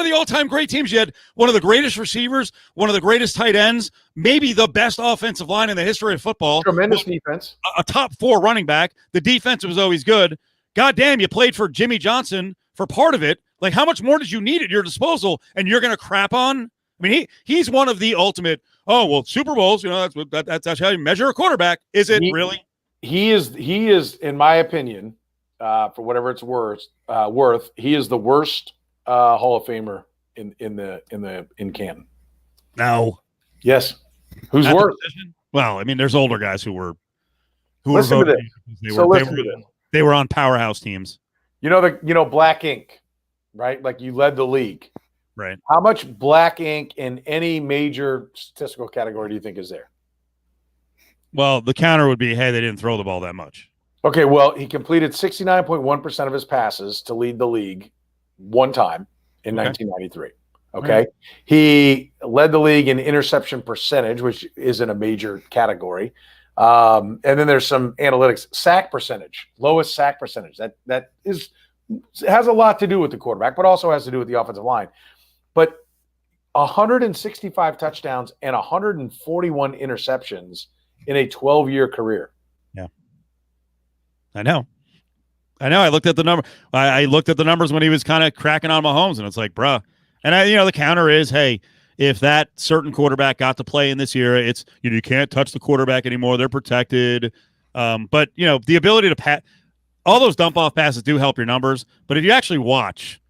the all-time great teams. You had one of the greatest receivers, one of the greatest tight ends, maybe the best offensive line in the history of football. Tremendous defense. A top 4 running back. The defense was always good. God damn, you played for Jimmy Johnson for part of it. Like, how much more did you need at your disposal? And you're going to crap on? I mean, he's one of the ultimate. Oh well, Super Bowls. That's how you measure a quarterback. Is it really? He is, in my opinion, for whatever it's worth, he is the worst Hall of Famer in Canton. No. Yes. Who's worse? Well, I mean, there's older guys who were listen to this. They were on powerhouse teams. Black ink, right? Like, you led the league. Right. How much black ink in any major statistical category do you think is there? Well, the counter would be, hey, they didn't throw the ball that much. Okay, well, he completed 69.1% of his passes to lead the league one time in 1993. Okay. Right. He led the league in interception percentage, which isn't a major category. And then there's some analytics. Sack percentage, lowest sack percentage. That has a lot to do with the quarterback, but also has to do with the offensive line. But 165 touchdowns and 141 interceptions in a 12-year career. Yeah. I know. I looked at the number. I looked at the numbers when he was kind of cracking on Mahomes, and it's like, bruh. And the counter is, hey, if that certain quarterback got to play in this era, it's you can't touch the quarterback anymore. They're protected. But the ability to pass, all those dump off passes do help your numbers. But if you actually watch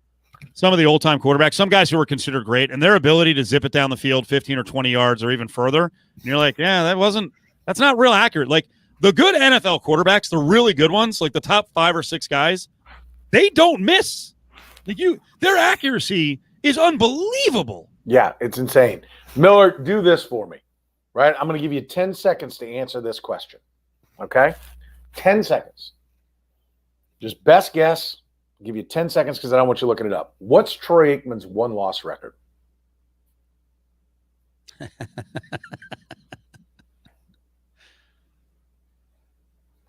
some of the old time quarterbacks, some guys who were considered great, and their ability to zip it down the field 15 or 20 yards or even further, and you're like, yeah, that's not real accurate. Like, the good NFL quarterbacks, the really good ones, like the top 5 or 6 guys, they don't miss. Like, their accuracy is unbelievable. Yeah, it's insane. Miller, do this for me, right? I'm going to give you 10 seconds to answer this question, okay? 10 seconds. Just best guess. I'll give you 10 seconds because I don't want you looking it up. What's Troy Aikman's 1-loss record?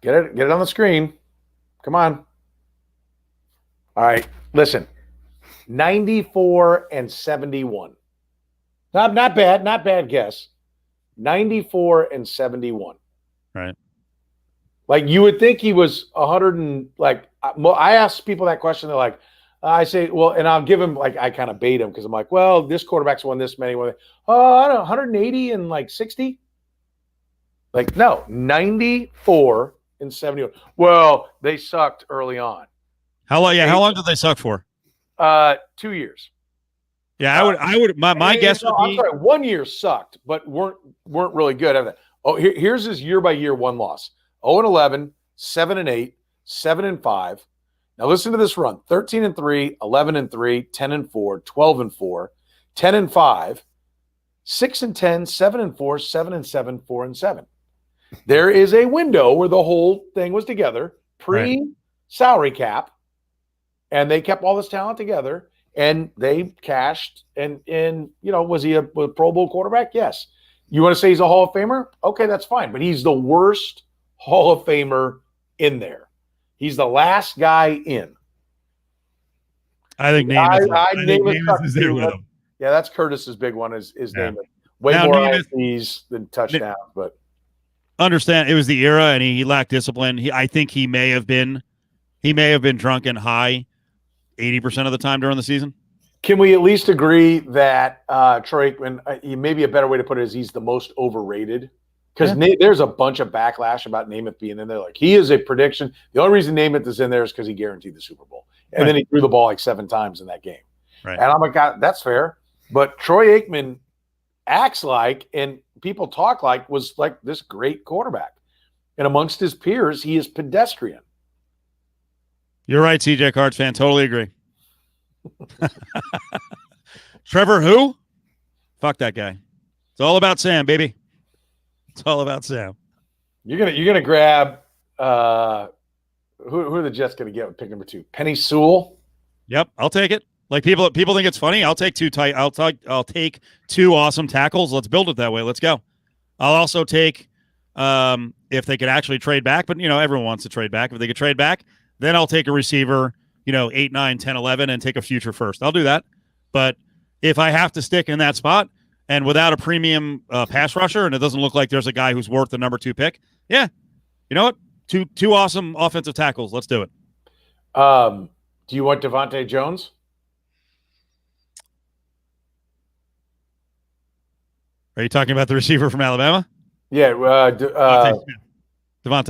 Get it on the screen. Come on. All right, listen. 94-71. Not bad guess. 94-71. Right. Like, you would think he was 100 and like. I ask people that question. They're like, I say, well, and I'll give him like I kind of bait him because I'm like, well, this quarterback's won this many. I don't know, 180 and like 60. Like, no, 94-71. Well, they sucked early on. How long did they suck for? 2 years. Yeah, I would. My guess would be. I'm sorry, 1 year sucked, but weren't really good. Oh, here's his year by year 1 loss: 0-11, 7-8, 7-5. Now listen to this run: 13-3, 11-3, 10-4, 12-4, 10-5, 6-10, 7-4, 7-7, 4-7. There is a window where the whole thing was together, pre-salary cap, and they kept all this talent together. And they cashed, and was he a Pro Bowl quarterback? Yes. You want to say he's a Hall of Famer? Okay, that's fine. But he's the worst Hall of Famer in there. He's the last guy in. I think Namath is there with him. Yeah, that's Curtis's big one. Is Namath way more ISPs than touchdowns, but understand it was the era, and he lacked discipline. I think he may have been drunk and high 80% of the time during the season. Can we at least agree that Troy Aikman, maybe a better way to put it is he's the most overrated? Because there's a bunch of backlash about Namath being in there. Like, he is a prediction. The only reason Namath is in there is because he guaranteed the Super Bowl. And then he threw the ball like 7 times in that game. Right. And I'm like, God, that's fair. But Troy Aikman acts like, and people talk like, was like this great quarterback. And amongst his peers, he is pedestrian. You're right, CJ Cards fan. Totally agree. Trevor who? Fuck that guy. It's all about Sam, baby. It's all about Sam. You're gonna grab who are the Jets gonna get with pick number 2? Penny Sewell. Yep, I'll take it. Like people think it's funny. I'll take 2 tight. I'll take 2 awesome tackles. Let's build it that way. Let's go. I'll also take if they could actually trade back, but everyone wants to trade back. If they could trade back, then I'll take a receiver, 8, 9, 10, 11, and take a future first. I'll do that. But if I have to stick in that spot and without a premium pass rusher, and it doesn't look like there's a guy who's worth the number 2 pick, yeah, you know what? Two awesome offensive tackles. Let's do it. Do you want Devontae Jones? Are you talking about the receiver from Alabama? Yeah, Devontae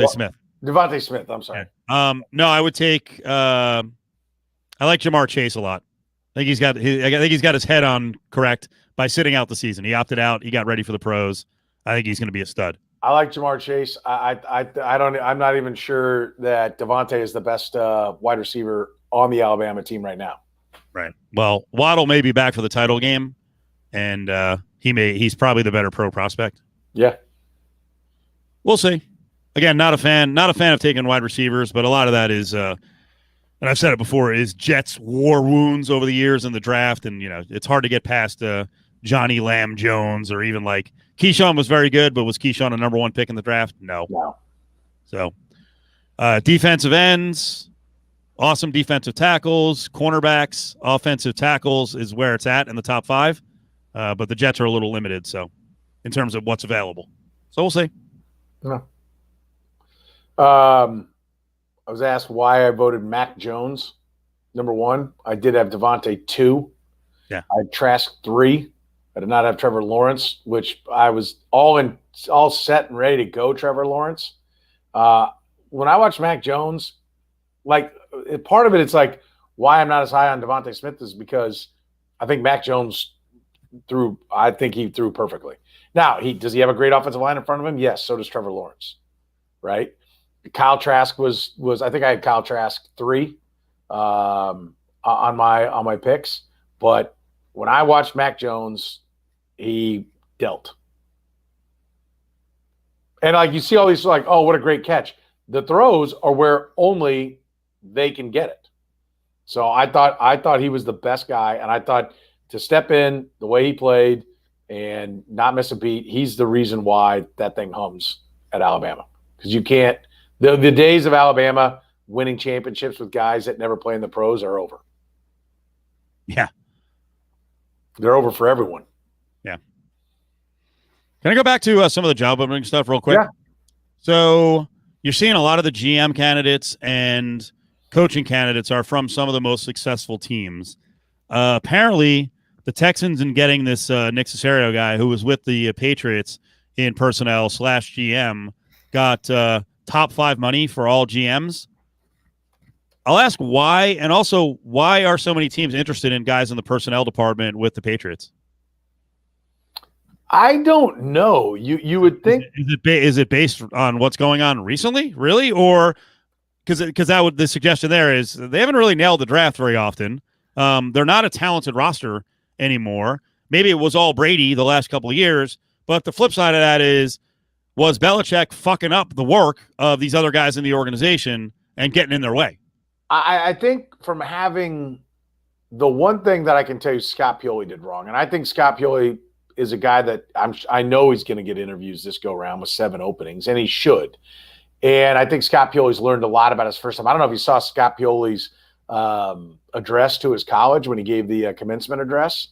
Smith. Devontae Smith. I'm sorry. Yeah. No, I would take. I like Jamar Chase a lot. I think he's got his head on correct by sitting out the season. He opted out. He got ready for the pros. I think he's going to be a stud. I like Jamar Chase. I'm not even sure that Devontae is the best wide receiver on the Alabama team right now. Right. Well, Waddle may be back for the title game, and he's probably the better pro prospect. Yeah. We'll see. Again, not a fan of taking wide receivers, but a lot of that is, and I've said it before, is Jets war wounds over the years in the draft, and it's hard to get past Johnny Lamb Jones, or even like Keyshawn was very good, but was Keyshawn a number 1 pick in the draft? No. So, defensive ends, awesome defensive tackles, cornerbacks, offensive tackles is where it's at in the top 5, but the Jets are a little limited. So, in terms of what's available, so we'll see. No. I was asked why I voted Mac Jones number 1. I did have Devontae 2. Yeah. I had Trask 3. I did not have Trevor Lawrence, which I was all set and ready to go. Trevor Lawrence. When I watch Mac Jones, like part of it, it's like why I'm not as high on Devontae Smith is because I think Mac Jones threw. I think he threw perfectly. Now, does he have a great offensive line in front of him? Yes. So does Trevor Lawrence. Right. Kyle Trask was I think I had Kyle Trask 3 on my picks, but when I watched Mac Jones, he dealt. And like you see all these like, oh, what a great catch. The throws are where only they can get it. So I thought he was the best guy, and I thought to step in the way he played and not miss a beat, he's the reason why that thing hums at Alabama. Because you can't the days of Alabama winning championships with guys that never play in the pros are over. Yeah. They're over for everyone. Yeah. Can I go back to some of the job opening stuff real quick? Yeah. So you're seeing a lot of the GM candidates and coaching candidates are from some of the most successful teams. Apparently, the Texans, in getting this Nick Caserio guy who was with the Patriots in personnel / GM, got top 5 money for all GMs. I'll ask why, and also why are so many teams interested in guys in the personnel department with the Patriots? I don't know. You would think is it based on what's going on recently, really, or because the suggestion there is they haven't really nailed the draft very often. They're not a talented roster anymore. Maybe it was all Brady the last couple of years, but the flip side of that was Belichick fucking up the work of these other guys in the organization and getting in their way. I think from having the one thing that I can tell you Scott Pioli did wrong, and I think Scott Pioli is a guy that I know he's going to get interviews this go around with 7 openings, and he should. And I think Scott Pioli's learned a lot about his first time. I don't know if you saw Scott Pioli's address to his college when he gave the commencement address.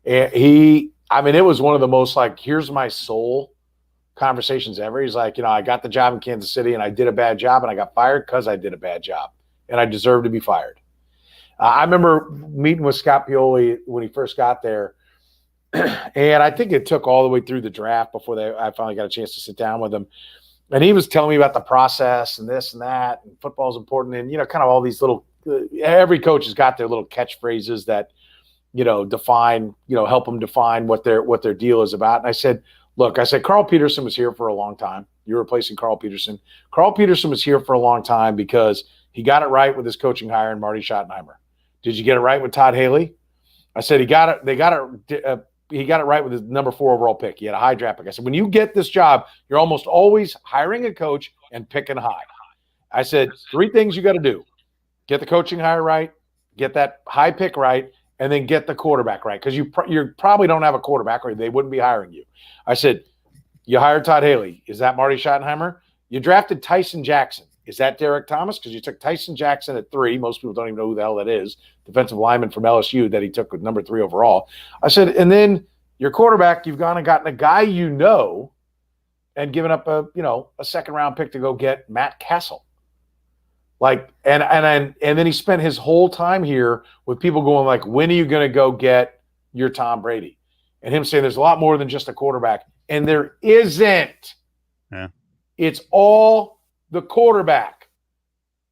And it was one of the most like, here's my soul conversations ever. He's like, I got the job in Kansas City and I did a bad job and I got fired because I did a bad job and I deserve to be fired. I remember meeting with Scott Pioli when he first got there, and I think it took all the way through the draft before I finally got a chance to sit down with him. And he was telling me about the process and this and that, and football's important, and kind of all these little. Every coach has got their little catchphrases that define, help them define what their deal is about. And I said, look, Carl Peterson was here for a long time. You're replacing Carl Peterson. Carl Peterson was here for a long time because he got it right with his coaching hire and Marty Schottenheimer. Did you get it right with Todd Haley? I said he got it. He got it right with his number 4 overall pick. He had a high draft pick. I said, when you get this job, you're almost always hiring a coach and picking high. I said, 3 things you got to do: get the coaching hire right, get that high pick right, and then get the quarterback right, because you probably don't have a quarterback or they wouldn't be hiring you. I said, you hired Todd Haley. Is that Marty Schottenheimer? You drafted Tyson Jackson. Is that Derek Thomas? Because you took Tyson Jackson at 3. Most people don't even know who the hell that is. Defensive lineman from LSU that he took with number 3 overall. I said, and then your quarterback, you've gone and gotten a guy and given up a second-round pick to go get Matt Castle. And then he spent his whole time here with people going like, when are you going to go get your Tom Brady? And him saying there's a lot more than just a quarterback. And there isn't. Yeah. It's all the quarterback.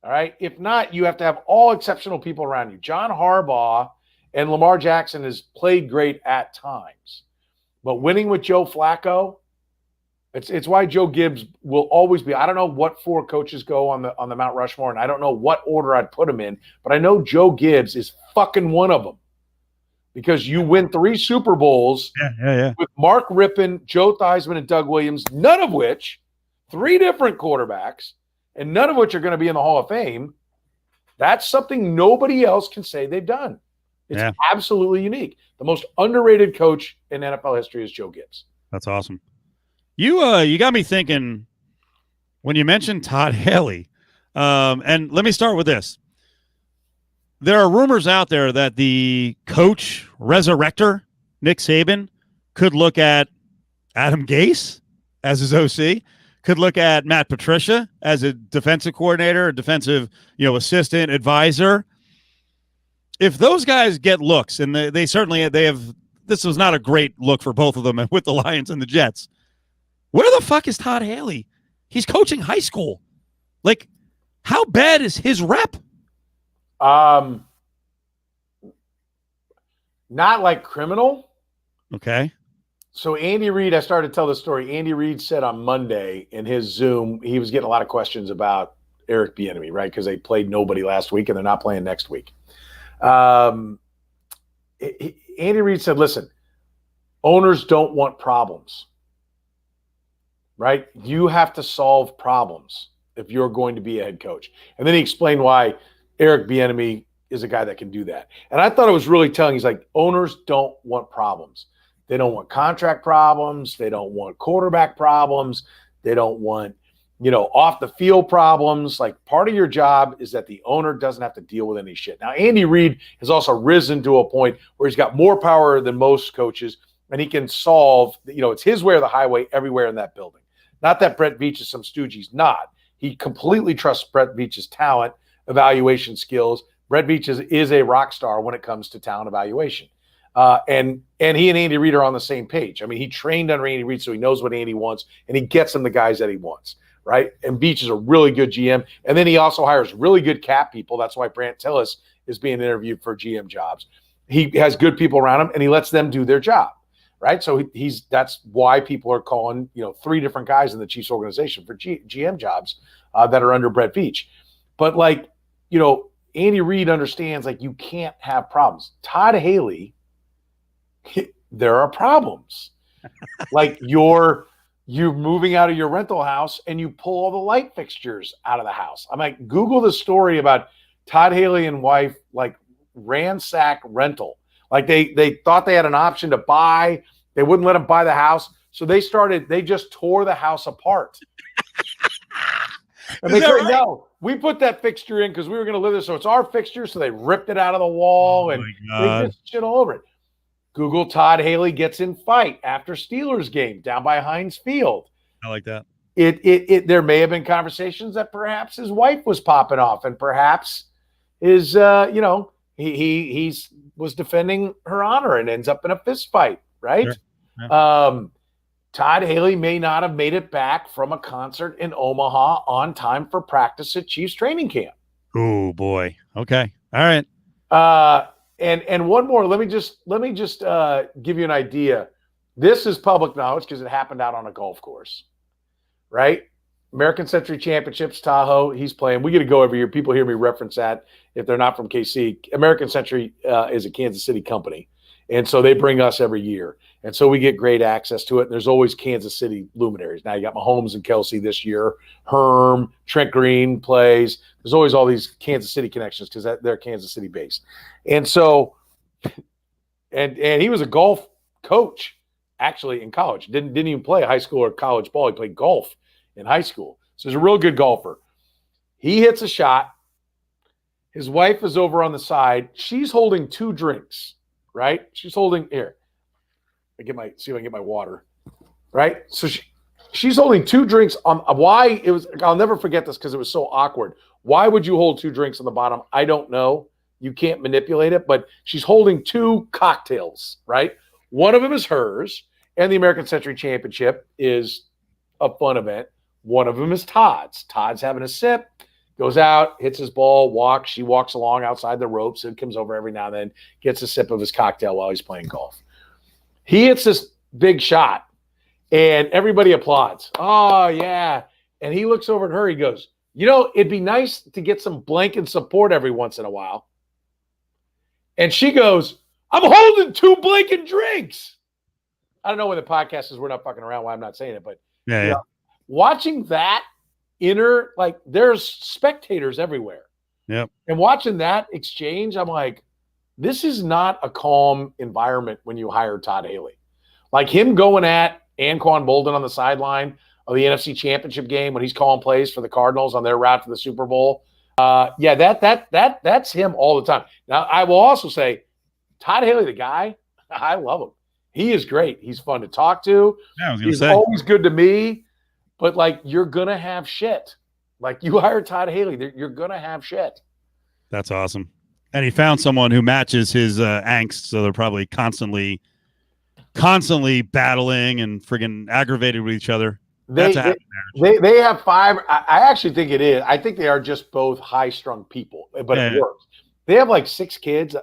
All right. If not, you have to have all exceptional people around you. John Harbaugh and Lamar Jackson has played great at times. But winning with Joe Flacco, it's why Joe Gibbs will always be. I don't know what 4 coaches go on the Mount Rushmore, and I don't know what order I'd put them in, but I know Joe Gibbs is fucking one of them, because you win 3 Super Bowls with Mark Rippon, Joe Theismann, and Doug Williams, none of which, 3 different quarterbacks, and none of which are going to be in the Hall of Fame. That's something nobody else can say they've done. It's absolutely unique. The most underrated coach in NFL history is Joe Gibbs. That's awesome. You got me thinking when you mentioned Todd Haley, and let me start with this. There are rumors out there that the coach resurrector, Nick Saban, could look at Adam Gase as his OC, could look at Matt Patricia as a defensive coordinator, a defensive assistant, advisor. If those guys get looks, and they have, this was not a great look for both of them with the Lions and the Jets. Where the fuck is Todd Haley? He's coaching high school. Like, how bad is his rep? Not like criminal. Okay. So Andy Reid, I started to tell the story. Andy Reid said on Monday in his Zoom, he was getting a lot of questions about Eric Bieniemy, right? Because they played nobody last week and they're not playing next week. Andy Reid said, listen, owners don't want problems. Right? You have to solve problems if you're going to be a head coach. And then he explained why Eric Bieniemy is a guy that can do that. And I thought it was really telling. He's like, owners don't want problems. They don't want contract problems. They don't want quarterback problems. They don't want, off the field problems. Like, part of your job is that the owner doesn't have to deal with any shit. Now, Andy Reid has also risen to a point where he's got more power than most coaches, and he can solve, it's his way or the highway everywhere in that building. Not that Brett Veach is some stooge. He's not. He completely trusts Brett Veach's talent, evaluation skills. Brett Veach is a rock star when it comes to talent evaluation. And he and Andy Reid are on the same page. I mean, he trained under Andy Reid, so he knows what Andy wants, and he gets him the guys that he wants, right? And Veach is a really good GM. And then he also hires really good cap people. That's why Brant Tillis is being interviewed for GM jobs. He has good people around him, and he lets them do their job. Right. So that's why people are calling, 3 different guys in the Chiefs organization for GM jobs that are under Brett Veach. But Andy Reid understands, you can't have problems. Todd Haley, there are problems. You're moving out of your rental house and you pull all the light fixtures out of the house. I'm like, Google the story about Todd Haley and wife, ransack rental. They thought they had an option to buy. They wouldn't let them buy the house. So they just tore the house apart. And they said, no, we put that fixture in because we were going to live there. So it's our fixture. So they ripped it out of the wall and they just shit all over it. Google Todd Haley gets in fight after Steelers game down by Heinz Field. I like that. There may have been conversations that perhaps his wife was popping off and perhaps his, he was defending her honor and ends up in a fist fight, right? Sure. Yeah. Todd Haley may not have made it back from a concert in Omaha on time for practice at Chiefs training camp. Oh boy. Okay. All right. And one more. Let me just give you an idea. This is public knowledge because it happened out on a golf course, right? American Century Championships, Tahoe. He's playing. We get to go every year. People hear me reference that if they're not from KC. American Century is a Kansas City company, and so they bring us every year, and so we get great access to it. And there's always Kansas City luminaries. Now you got Mahomes and Kelsey this year. Herm, Trent Green plays. There's always all these Kansas City connections because they're Kansas City based, and so, and he was a golf coach actually in college. Didn't even play high school or college ball. He played golf in high school. So he's a real good golfer. He hits a shot. His wife is over on the side. She's holding 2 drinks, right? She's holding here. See if I can get my water. Right? So she's holding 2 drinks on why it was. I'll never forget this because it was so awkward. Why would you hold 2 drinks on the bottom? I don't know. You can't manipulate it, but she's holding 2 cocktails, right? One of them is hers, and the American Century Championship is a fun event. One of them is Todd's. Todd's having a sip, goes out, hits his ball, walks. She walks along outside the ropes and comes over every now and then, gets a sip of his cocktail while he's playing golf. He hits this big shot, and everybody applauds. Oh, yeah. And he looks over at her. He goes, it'd be nice to get some blanket support every once in a while. And she goes, I'm holding 2 blanket drinks. I don't know when the podcast is. We're not fucking around why I'm not saying it, but yeah. Watching that there's spectators everywhere. Yep. And watching that exchange, I'm like, this is not a calm environment when you hire Todd Haley. Like him going at Anquan Boldin on the sideline of the NFC Championship game when he's calling plays for the Cardinals on their route to the Super Bowl. That's him all the time. Now, I will also say, Todd Haley, the guy, I love him. He is great. He's fun to talk to. Yeah, he's always good to me. But, you're going to have shit. Like, you hire Todd Haley, you're going to have shit. That's awesome. And he found someone who matches his angst, so they're probably constantly battling and friggin' aggravated with each other. That's a happy marriage. They have 5. I actually think it is. I think they are just both high-strung people, but it works. They have, 6 kids,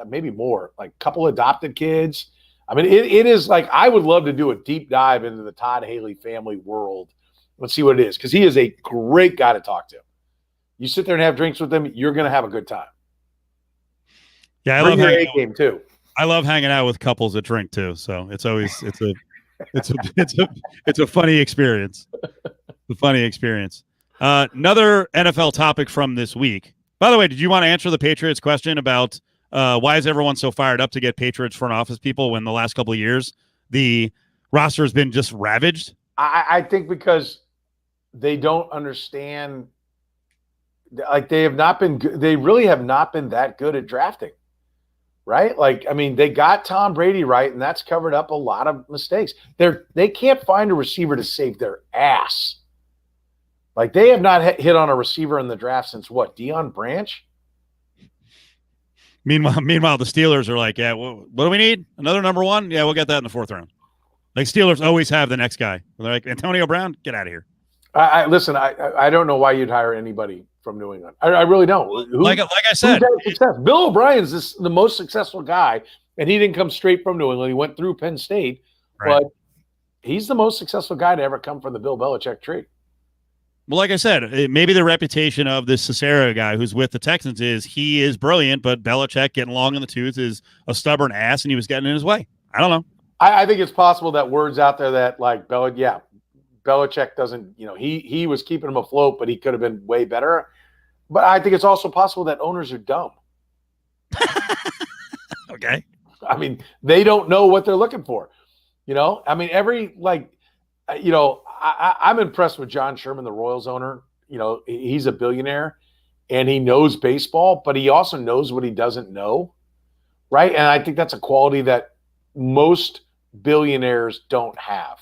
maybe more, a couple adopted kids. I mean, it is I would love to do a deep dive into the Todd Haley family world. Let's see what it is, because he is a great guy to talk to. You sit there and have drinks with him, you're going to have a good time. Yeah, I love hanging game too. I love hanging out with couples that drink too. So it's always it's a funny experience. The funny experience. Another NFL topic from this week. By the way, did you want to answer the Patriots question about why is everyone so fired up to get Patriots front office people when the last couple of years the roster has been just ravaged? I think because they don't understand. They really have not been that good at drafting, right? They got Tom Brady right, and that's covered up a lot of mistakes. They can't find a receiver to save their ass. They have not hit on a receiver in the draft since what? Deion Branch? Meanwhile, the Steelers are like, yeah, what do we need? Another number 1? Yeah, we'll get that in the 4th round. Steelers always have the next guy. They're like, Antonio Brown, get out of here. Listen, I don't know why you'd hire anybody from New England. I really don't. Like I said, Bill O'Brien's the most successful guy, and he didn't come straight from New England. He went through Penn State, right. But he's the most successful guy to ever come from the Bill Belichick tree. Well, like I said, maybe the reputation of this Cicero guy who's with the Texans is he is brilliant, but Belichick getting long in the tooth is a stubborn ass, and he was getting in his way. I don't know. I think it's possible that word's out there that Belichick doesn't, he was keeping him afloat, but he could have been way better. But I think it's also possible that owners are dumb. Okay. They don't know what they're looking for. I'm impressed with John Sherman, the Royals owner. He's a billionaire and he knows baseball, but he also knows what he doesn't know. Right. And I think that's a quality that most billionaires don't have.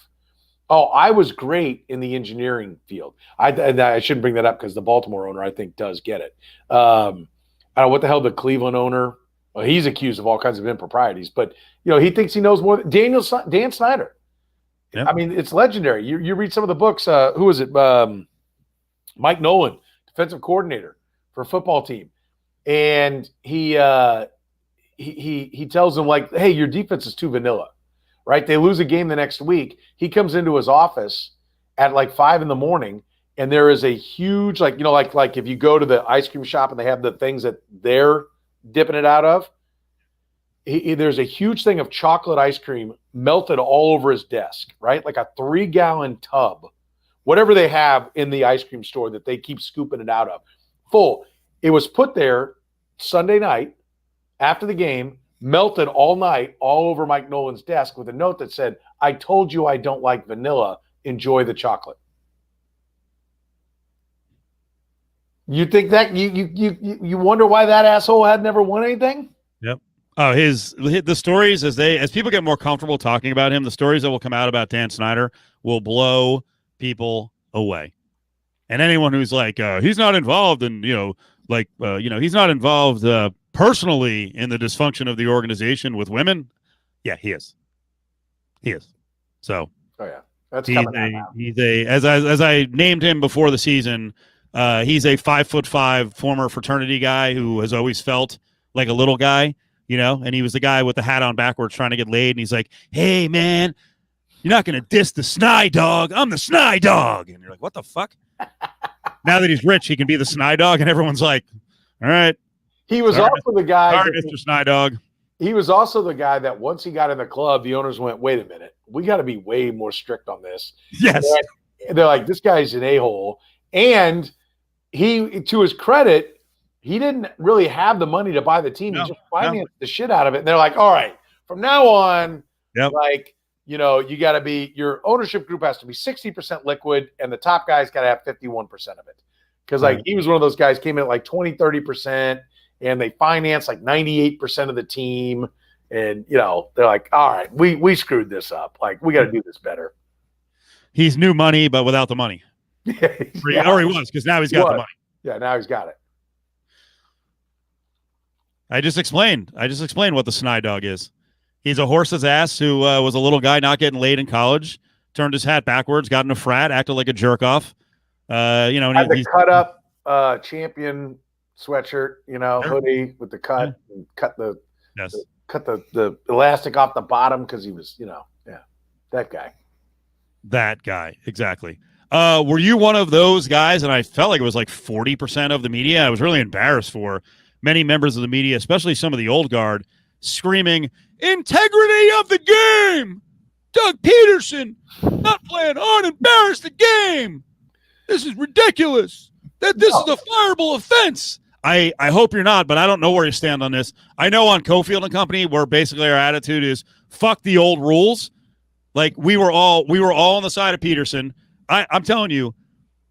Oh, I was great in the engineering field. I shouldn't bring that up because the Baltimore owner, I think, does get it. I don't know what the hell the Cleveland owner. Well, he's accused of all kinds of improprieties, but he thinks he knows more. Dan Snyder. Yep. I mean, it's legendary. You read some of the books. Who is it? Mike Nolan, defensive coordinator for a football team, and he tells them like, "Hey, your defense is too vanilla." Right? They lose a game the next week. He comes into his office at like 5 a.m, and there is a huge, like if you go to the ice cream shop and they have the things that they're dipping it out of, there's a huge thing of chocolate ice cream melted all over his desk, right? Like a 3-gallon tub, whatever they have in the ice cream store that they keep scooping it out of, full. It was put there Sunday night after the game, melted all night all over Mike Nolan's desk with a note that said, "I told you I don't like vanilla. Enjoy the chocolate." You think that you wonder why that asshole had never won anything? Yep. Oh, the stories as people get more comfortable talking about him, the stories that will come out about Dan Snyder will blow people away. And anyone who's like, he's not involved in, he's not involved personally in the dysfunction of the organization with women. Yeah, he is. He is. So. Oh yeah, that's coming out now. He's as I named him before the season. He's a 5'5" former fraternity guy who has always felt like a little guy, and he was the guy with the hat on backwards trying to get laid. And he's like, "Hey man, you're not going to diss the Sny Dog. I'm the Sny Dog." And you're like, what the fuck? Now that he's rich, he can be the Sny Dog. And everyone's like, all right. He was also the guy. Sorry, Mr. Sny Dog. He was also the guy that once he got in the club, the owners went, "Wait a minute. We got to be way more strict on this." Yes. They're like, "This guy's an a-hole." And he, to his credit, he didn't really have the money to buy the team. He just financed the shit out of it. And they're like, "All right, from now on, you got to be, your ownership group has to be 60% liquid, and the top guys got to have 51% of it." Because he was one of those guys, came in at like 20, 30%, and they financed like 98% of the team. And, they're like, "All right, we screwed this up. Like, we got to do this better." He's new money, but without the money. Or he was, because now he's got the money. Yeah, now he's got it. I just explained what the Sny Dog is. He's a horse's ass who was a little guy not getting laid in college, turned his hat backwards, got in a frat, acted like a jerk off. He's cut up champion sweatshirt, hoodie with the cut, and cut the elastic off the bottom because he was, that guy. That guy, exactly. Were you one of those guys? And I felt like it was like 40% of the media. I was really embarrassed for many members of the media, especially some of the old guard, screaming, "Integrity of the game! Doug Pederson not playing hard, embarrass the game! This is ridiculous! This is a fireable offense!" I hope you're not, but I don't know where you stand on this. I know on Cofield and Company, where basically our attitude is fuck the old rules. Like we were all on the side of Pederson. I'm telling you,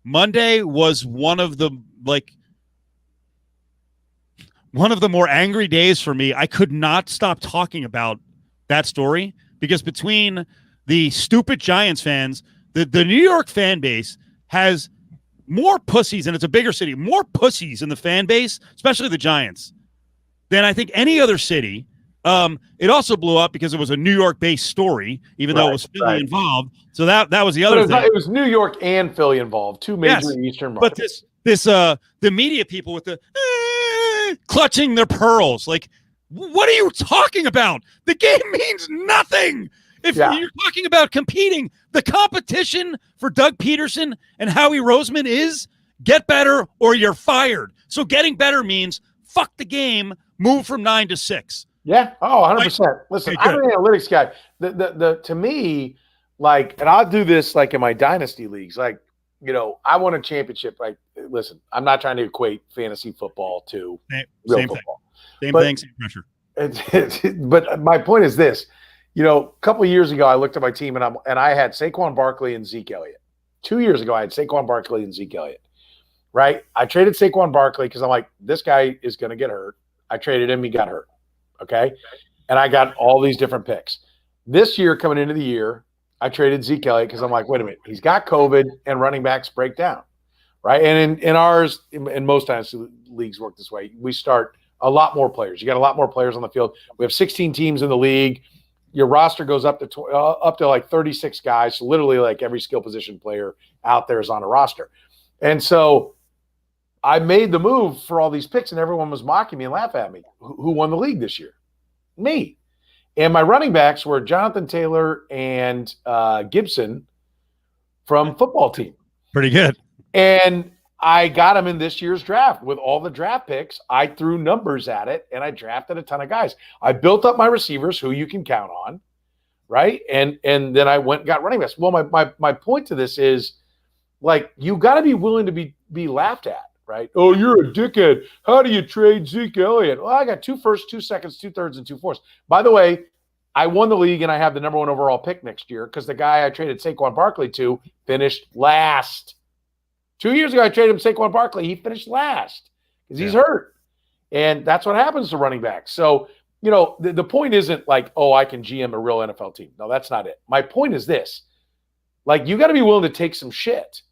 Monday was one of the more angry days for me. I could not stop talking about that story because between the stupid Giants fans, the New York fan base has more pussies, and it's a bigger city, more pussies in the fan base, especially the Giants, than I think any other city. It also blew up because it was a New York-based story, even though it was Philly involved. So that was the other thing. It was New York and Philly involved, two major Eastern markets. But the media people with the clutching their pearls, like, what are you talking about? The game means nothing. If you're talking about competing, the competition for Doug Pederson and Howie Roseman is get better or you're fired. So getting better means fuck the game, move from 9 to 6. Yeah. Oh, 100%. Listen, I'm an analytics guy. To me, like, and I'll do this like in my dynasty leagues, like, I won a championship. Like, listen, I'm not trying to equate fantasy football to real football. Same thing, same pressure. But my point is this, a couple of years ago, I looked at my team and I had Saquon Barkley and Zeke Elliott. 2 years ago, I had Saquon Barkley and Zeke Elliott, right? I traded Saquon Barkley because I'm like, this guy is going to get hurt. I traded him. He got hurt. Okay. And I got all these different picks. This year, coming into the year, I traded Zeke Elliott because I'm like, wait a minute, he's got COVID and running backs break down, right? And in ours, in most times leagues work this way. We start a lot more players. You got a lot more players on the field. We have 16 teams in the league. Your roster goes up to like 36 guys. So literally like every skill position player out there is on a roster. And so I made the move for all these picks, and everyone was mocking me and laughing at me. Who won the league this year? Me. And my running backs were Jonathan Taylor and Gibson from football team. Pretty good. And I got them in this year's draft with all the draft picks. I threw numbers at it, and I drafted a ton of guys. I built up my receivers, who you can count on, right? And then I went and got running backs. Well, my point to this is, like, you got to be willing to be laughed at, right? Oh, you're a dickhead. How do you trade Zeke Elliott? Well, I got 2 firsts, 2 seconds, 2 thirds, and 2 fourths. By the way, I won the league, and I have the number 1 overall pick next year because the guy I traded Saquon Barkley to finished last. 2 years ago, I traded him Saquon Barkley. He finished last because he's hurt. And that's what happens to running backs. So, the point isn't like, oh, I can GM a real NFL team. No, that's not it. My point is this. Like, you got to be willing to take some shit.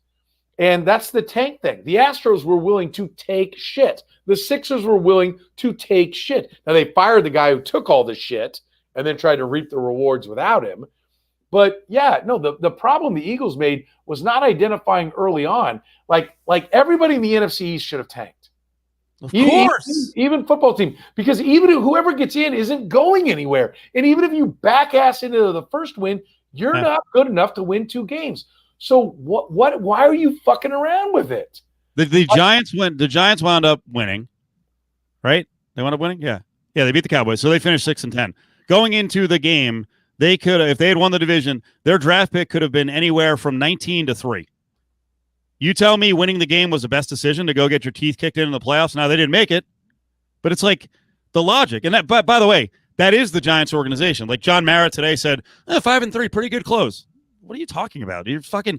And that's the tank thing. The Astros were willing to take shit. The Sixers were willing to take shit. Now, they fired the guy who took all the shit and then tried to reap the rewards without him. But the problem the Eagles made was not identifying early on. Like everybody in the NFC East should have tanked. Of course. Even football team. Because even whoever gets in isn't going anywhere. And even if you back ass into the first win, you're not good enough to win 2 games. So why are you fucking around with it? The Giants wound up winning. Right? They wound up winning? Yeah. Yeah, they beat the Cowboys. So they finished 6-10. Going into the game, they could, if they had won the division, their draft pick could have been anywhere from 19 to 3. You tell me winning the game was the best decision to go get your teeth kicked in the playoffs. Now, they didn't make it, but it's like the logic. And that, by the way, that is the Giants organization. Like John Mara today said, 5-3, pretty good close. What are you talking about? You're fucking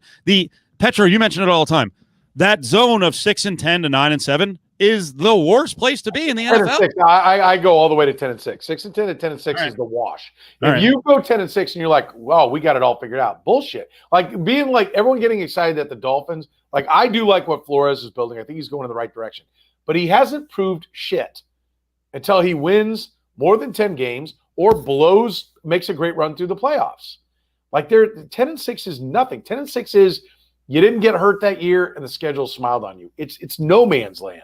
Petro, you mention it all the time. That zone of 6-10 to 9-7 is the worst place to be in the NFL. I go all the way to 10-6. 6-10 to 10-6 is the wash. If you go 10-6 and you're like, well, we got it all figured out. Bullshit. Like being like everyone getting excited at the Dolphins. Like I do like what Flores is building. I think he's going in the right direction. But he hasn't proved shit until he wins more than 10 games or makes a great run through the playoffs. Like 10-6 is nothing. 10-6 is you didn't get hurt that year and the schedule smiled on you. It's no man's land.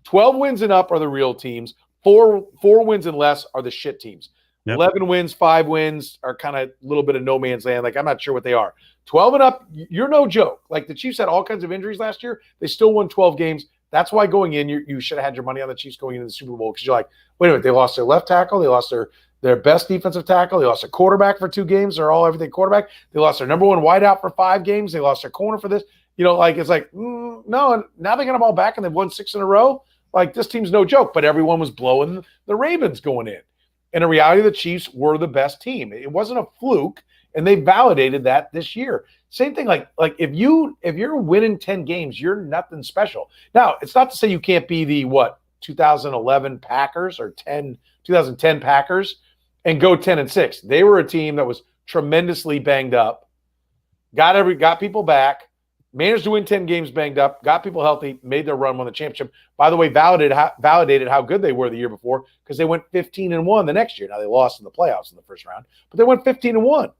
12 wins and up are the real teams. 4 wins and less are the shit teams. Yep. 11 wins, 5 wins are kind of a little bit of no man's land. Like, I'm not sure what they are. 12 and up, you're no joke. Like, the Chiefs had all kinds of injuries last year. They still won 12 games. That's why going in, you should have had your money on the Chiefs going into the Super Bowl because you're like, wait a minute, they lost their left tackle. They lost their best defensive tackle. They lost their quarterback for 2 games. They're all everything quarterback. They lost their number 1 wideout for 5 games. They lost their corner for this. It's like, no, and now they got them all back and they've won 6 in a row. Like, this team's no joke, but everyone was blowing the Ravens going in. And in reality, the Chiefs were the best team. It wasn't a fluke, and they validated that this year. Same thing, like if you're winning 10 games, you're nothing special. Now, it's not to say you can't be the 2011 Packers or 2010 Packers and go 10-6. They were a team that was tremendously banged up, got people back, managed to win 10 games banged up, got people healthy, made their run, won the championship. By the way, validated how good they were the year before because they went 15-1 the next year. Now, they lost in the playoffs in the first round, but they went 15-1.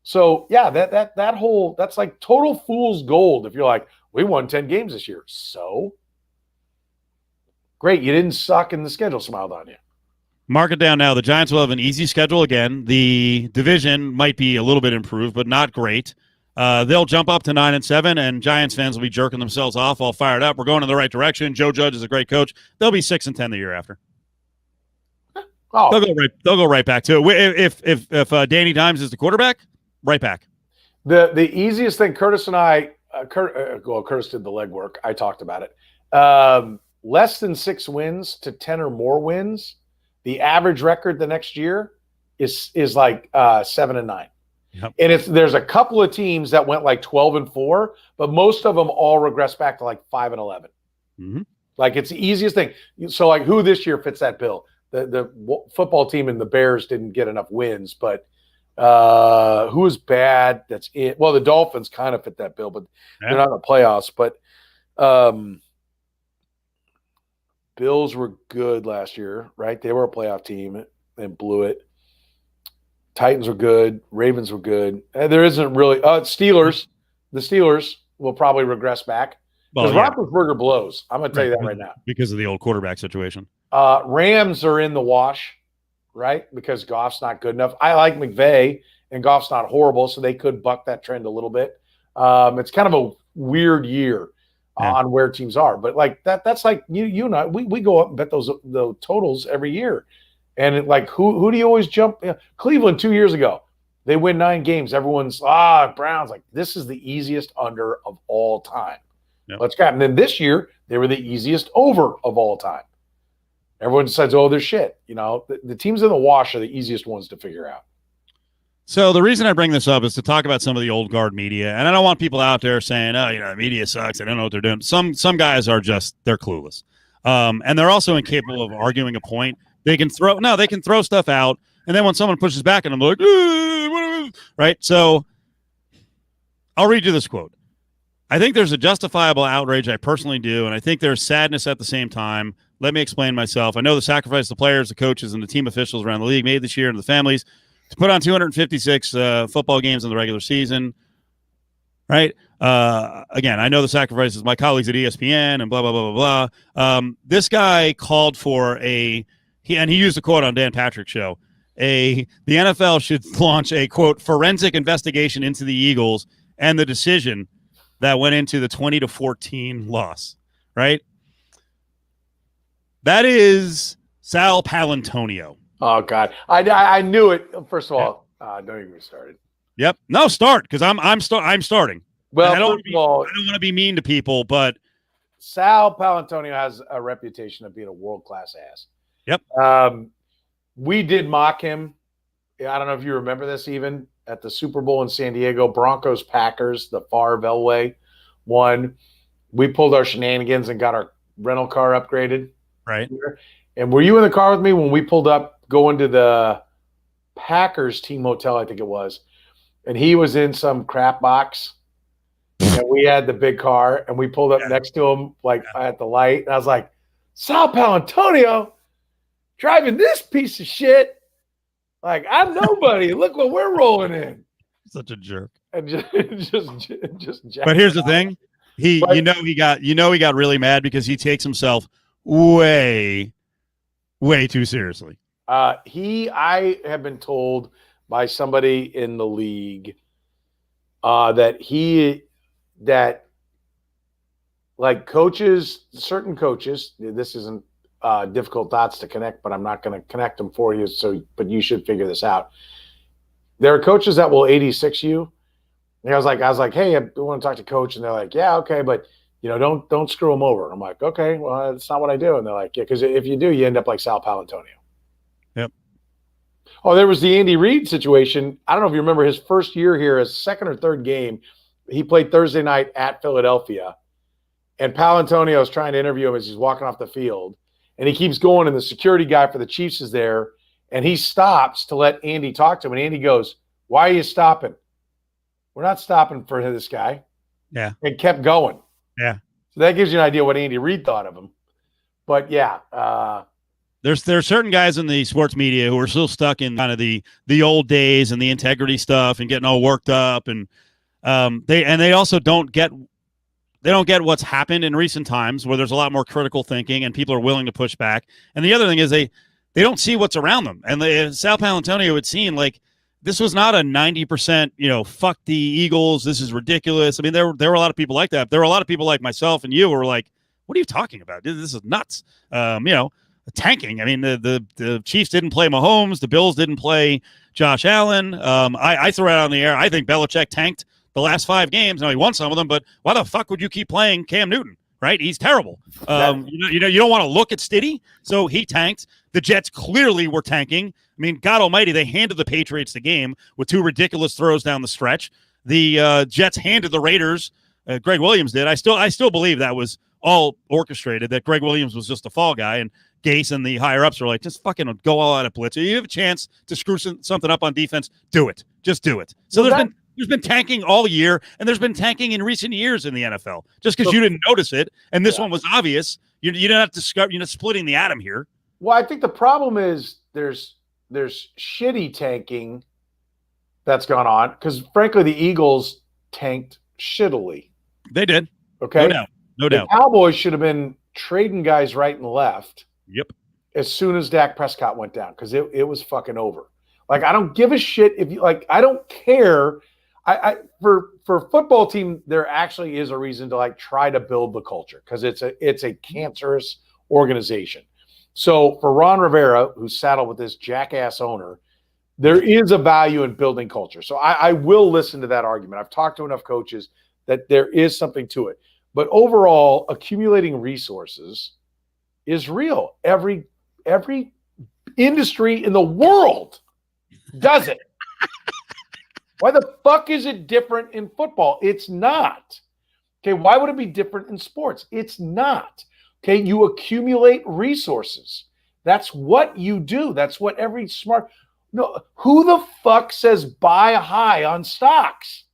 So, yeah, that's like total fool's gold if you're like, we won 10 games this year. So, great. You didn't suck and the schedule smiled on you. Mark it down now. The Giants will have an easy schedule again. The division might be a little bit improved, but not great. They'll jump up to 9-7, and Giants fans will be jerking themselves off, all fired up. We're going in the right direction. Joe Judge is a great coach. They'll be 6-10 the year after. Oh, they'll go right back to it. If Danny Dimes is the quarterback, right back. The easiest thing, Curtis and I, Curtis did the legwork. I talked about it. Less than 6 wins to 10 or more wins. The average record the next year is like 7-9. Yep. And there's a couple of teams that went like 12-4, but most of them all regress back to like 5-11. Mm-hmm. Like, it's the easiest thing. So, like, who this year fits that bill? The football team and the Bears didn't get enough wins, but who is bad? That's it. Well, the Dolphins kind of fit that bill, but they're not in the playoffs. But Bills were good last year, right? They were a playoff team and blew it. Titans were good. Ravens were good. And there isn't really Steelers. The Steelers will probably regress back because Roethlisberger blows. I'm going to tell you that right now because of the old quarterback situation. Rams are in the wash, right? Because Goff's not good enough. I like McVay, and Goff's not horrible, so they could buck that trend a little bit. It's kind of a weird year on where teams are, but like that's like you and I. We go up and bet the totals every year, and who do you always jump? Cleveland 2 years ago, they win 9 games. Everyone's Browns like this is the easiest under of all time. Yep. Let's go. And then this year they were the easiest over of all time. Everyone says, "Oh, they're shit." The teams in the wash are the easiest ones to figure out. So the reason I bring this up is to talk about some of the old guard media, and I don't want people out there saying, "Oh, the media sucks. They don't know what they're doing." Some guys are they're clueless, and they're also incapable of arguing a point. They can throw stuff out, and then when someone pushes back on them, they're like, right? So I'll read you this quote. I think there's a justifiable outrage. I personally do, and I think there's sadness at the same time. Let me explain myself. I know the sacrifice the players, the coaches, and the team officials around the league made this year, and the families to put on 256 football games in the regular season, right? Again, I know the sacrifices my colleagues at ESPN and blah, blah, blah, blah, blah. This guy called for he used a quote on Dan Patrick's show. The NFL should launch a, quote, forensic investigation into the Eagles and the decision that went into the 20-14 loss, right? That is Sal Paolantonio. Oh God, I knew it. First of all, don't even get started. Yep, no, start because I'm starting. Well, I don't want to be mean to people, but Sal Paolantonio has a reputation of being a world-class ass. Yep. We did mock him. I don't know if you remember this, even at the Super Bowl in San Diego, Broncos Packers, the Favre Elway won. We pulled our shenanigans and got our rental car upgraded. Right. And were you in the car with me when we pulled up, going to the Packers team hotel, I think it was, and he was in some crap box, and we had the big car, and we pulled up next to him, at the light, and I was like, Sal Paolantonio driving this piece of shit. Like, I'm nobody. Look what we're rolling in. Such a jerk. And just but here's the thing. He got really mad because he takes himself way too seriously. I have been told by somebody in the league that coaches, certain coaches, this isn't difficult dots to connect, but I'm not going to connect them for you. But you should figure this out. There are coaches that will 86 you. And I was like, hey, I want to talk to coach. And they're like, yeah, okay, but don't screw him over. I'm like, okay, well, that's not what I do. And they're like, yeah, because if you do, you end up like Sal Paolantonio. Yep. Oh, there was the Andy Reid situation. I don't know if you remember his first year here, his second or third game. He played Thursday night at Philadelphia, and Paolantonio is trying to interview him as he's walking off the field, and he keeps going, and the security guy for the Chiefs is there, and he stops to let Andy talk to him, and Andy goes, "Why are you stopping?" "We're not stopping for this guy." Yeah. And kept going. Yeah. So that gives you an idea what Andy Reid thought of him. But yeah, there are certain guys in the sports media who are still stuck in kind of the old days and the integrity stuff and getting all worked up, and they also don't get what's happened in recent times where there's a lot more critical thinking and people are willing to push back. And the other thing is they don't see what's around them. And Sal Paolantonio had seen this was not a 90%, fuck the Eagles, this is ridiculous. I mean, there were a lot of people like that. There were a lot of people like myself and you who were like, what are you talking about? This is nuts. Tanking. I mean, the Chiefs didn't play Mahomes. The Bills didn't play Josh Allen. I threw it out on the air. I think Belichick tanked the last 5 games. Now, he won some of them, but why the fuck would you keep playing Cam Newton, right? He's terrible. You don't want to look at Stiddy, so he tanked. The Jets clearly were tanking. I mean, God almighty, they handed the Patriots the game with 2 ridiculous throws down the stretch. The Jets handed the Raiders. Greg Williams did. I still believe that was all orchestrated, that Greg Williams was just a fall guy, and Gase and the higher-ups are like, just fucking go all out of blitz. If you have a chance to screw something up on defense, do it. Just do it. So there's been There's been tanking all year, and there's been tanking in recent years in the NFL. Just because you didn't notice it, and this one was obvious, you don't have to discover. You're not splitting the atom here. Well, I think the problem is there's shitty tanking that's gone on because, frankly, the Eagles tanked shittily. They did. Okay, no doubt. The Cowboys should have been trading guys right and left. Yep. As soon as Dak Prescott went down, because it was fucking over. Like, I don't give a shit if you like. I don't care. For a football team, there actually is a reason to like try to build the culture because it's a cancerous organization. So for Ron Rivera, who's saddled with this jackass owner, there is a value in building culture. So I will listen to that argument. I've talked to enough coaches that there is something to it. But overall, accumulating resources is real. Every industry in the world does it. Why the fuck is it different in football? It's not. Okay, why would it be different in sports? It's not. Okay, you accumulate resources. That's what you do. That's what every smart – no, who the fuck says buy high on stocks?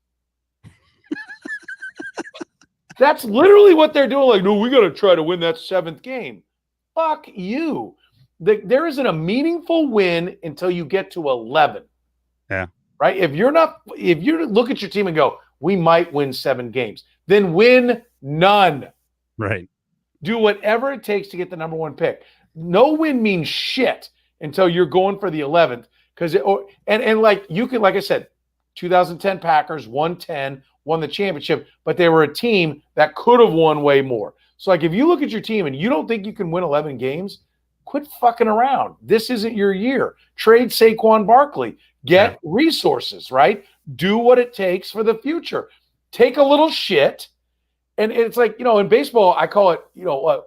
That's literally what they're doing. Like, no, we got to try to win that 7th game. Fuck you. There isn't a meaningful win until you get to 11. Yeah. Right? If you look at your team and go, we might win 7 games, then win none. Right. Do whatever it takes to get the number 1 pick. No win means shit until you're going for the 11th. Like you can, like I said, 2010 Packers won 10, won the championship, but they were a team that could have won way more. So like if you look at your team and you don't think you can win 11 games, quit fucking around. This isn't your year. Trade Saquon Barkley. Get resources, right? Do what it takes for the future. Take a little shit. And it's like, in baseball, I call it,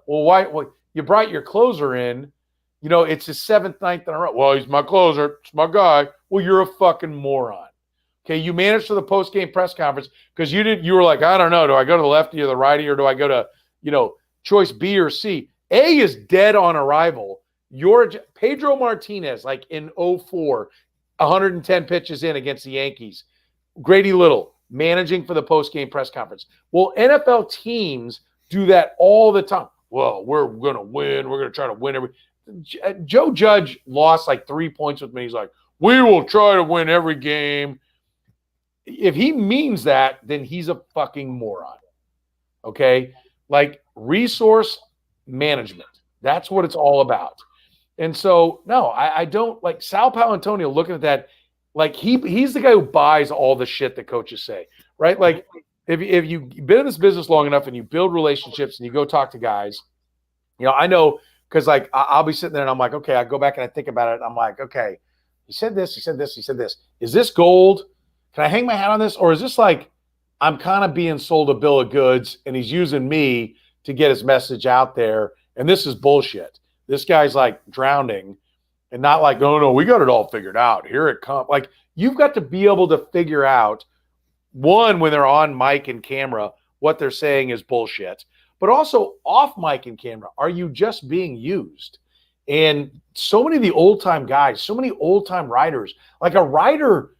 why you brought your closer in, it's his 7th, 9th in a row. Well, he's my closer. It's my guy. Well, you're a fucking moron. Okay, you managed to the post-game press conference because you were like, I don't know, do I go to the lefty or the righty or do I go to, choice B or C? A is dead on arrival. Pedro Martinez, like in 2004, 110 pitches in against the Yankees. Grady Little managing for the post-game press conference. Well, NFL teams do that all the time. Well, we're going to win. We're going to try to win every. Joe Judge lost like 3 points with me. He's like, we will try to win every game. If he means that, then he's a fucking moron. Okay? Like resource management. That's what it's all about. And so, no, I don't like Sal Paolantonio looking at that. Like he's the guy who buys all the shit that coaches say, right? Like if you've been in this business long enough and you build relationships and you go talk to guys, I know because like I'll be sitting there and I'm like, okay, I go back and I think about it. And I'm like, okay, he said this, he said this, he said this. Is this gold? Can I hang my hat on this? Or is this like I'm kind of being sold a bill of goods and he's using me to get his message out there? And this is bullshit. This guy's like drowning and not like, oh, no, we got it all figured out. Here it comes. Like you've got to be able to figure out, one, when they're on mic and camera, what they're saying is bullshit. But also off mic and camera, are you just being used? And so many of the old-time guys, so many old-time writers, like a writer,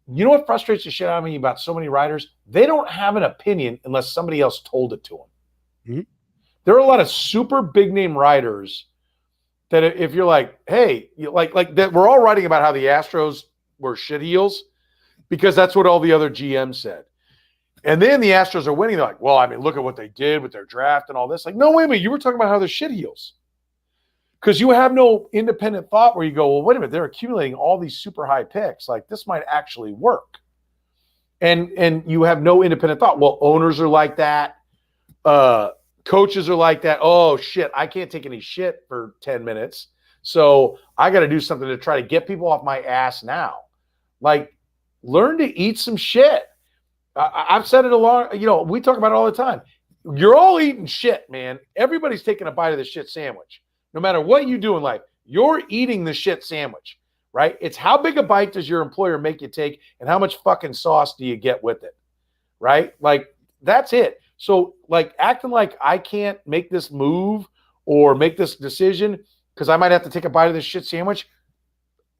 you know what frustrates the shit out of me about so many writers? They don't have an opinion unless somebody else told it to them. Mm-hmm. There are a lot of super big-name writers that if you're like, hey, like that, we're all writing about how the Astros were shitheels because that's what all the other GMs said. And then the Astros are winning. They're like, well, I mean, look at what they did with their draft and all this. Like, no, wait a minute. You were talking about how they're shitheels. Because you have no independent thought where you go, well, wait a minute. They're accumulating all these super high picks. Like, this might actually work. And you have no independent thought. Well, owners are like that. Coaches are like that. Oh, shit, I can't take any shit for 10 minutes. So I got to do something to try to get people off my ass now. Like, learn to eat some shit. I've said it a lot. We talk about it all the time. You're all eating shit, man. Everybody's taking a bite of the shit sandwich. No matter what you do in life, you're eating the shit sandwich, right? It's how big a bite does your employer make you take and how much fucking sauce do you get with it, right? Like, that's it. So, like, acting like I can't make this move or make this decision because I might have to take a bite of this shit sandwich,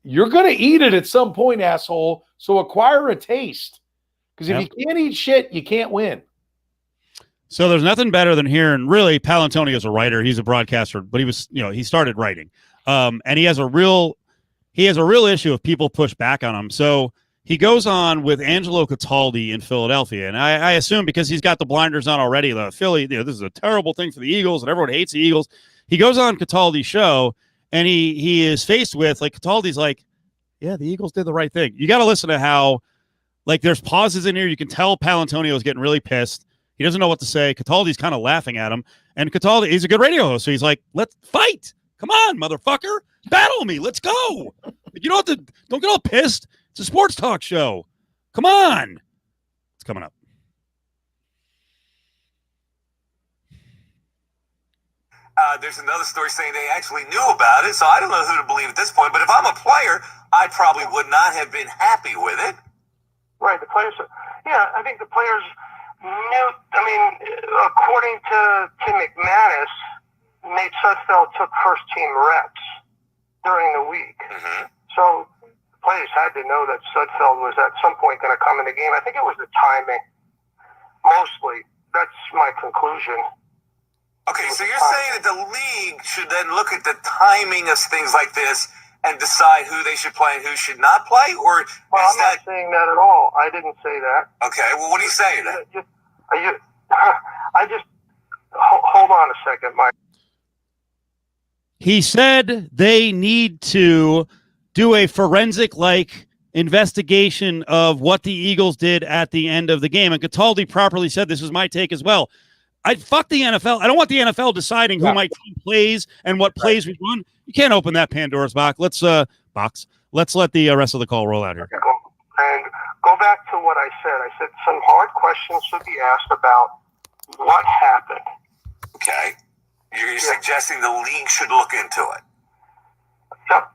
you're going to eat it at some point, asshole. So acquire a taste. Because if you can't eat shit, you can't win. So there's nothing better than hearing, really, Paolantonio is a writer. He's a broadcaster, but he started writing. And he has a real issue if people push back on him. So he goes on with Angelo Cataldi in Philadelphia. And I assume because he's got the blinders on already, the Philly, this is a terrible thing for the Eagles and everyone hates the Eagles. He goes on Cataldi's show and he is faced with, like, Cataldi's like, yeah, the Eagles did the right thing. You got to listen to how, like, there's pauses in here. You can tell Paolantonio is getting really pissed. He doesn't know what to say. Cataldi's kind of laughing at him. And Cataldi, he's a good radio host. So he's like, let's fight. Come on, motherfucker. Battle me. Let's go. You don't have to, don't get all pissed. It's a sports talk show. Come on. It's coming up. There's another story saying they actually knew about it, so I don't know who to believe at this point. But if I'm a player, I probably would not have been happy with it. Right, the players. Yeah, I think the players knew. I mean, according to Tim McManus, Nate Sudfeld took first-team reps during the week. Mm-hmm. So the players had to know that Sudfeld was at some point going to come in the game. I think it was the timing, mostly. That's my conclusion. Okay, so you're saying that the league should then look at the timing of things like this and decide who they should play and who should not play? Or well, I'm not saying that at all. I didn't say that. Okay, well, what are you saying then? I just hold on a second, Mike. He said they need to do a forensic-like investigation of what the Eagles did at the end of the game. And Cataldi properly said, this is my take as well. Fuck the NFL. I don't want the NFL deciding who my team plays and what plays we run. You can't open that Pandora's box. Let's let the rest of the call roll out here. And go back to what I said. I said some hard questions should be asked about what happened. Okay. You're suggesting the league should look into it. Yep.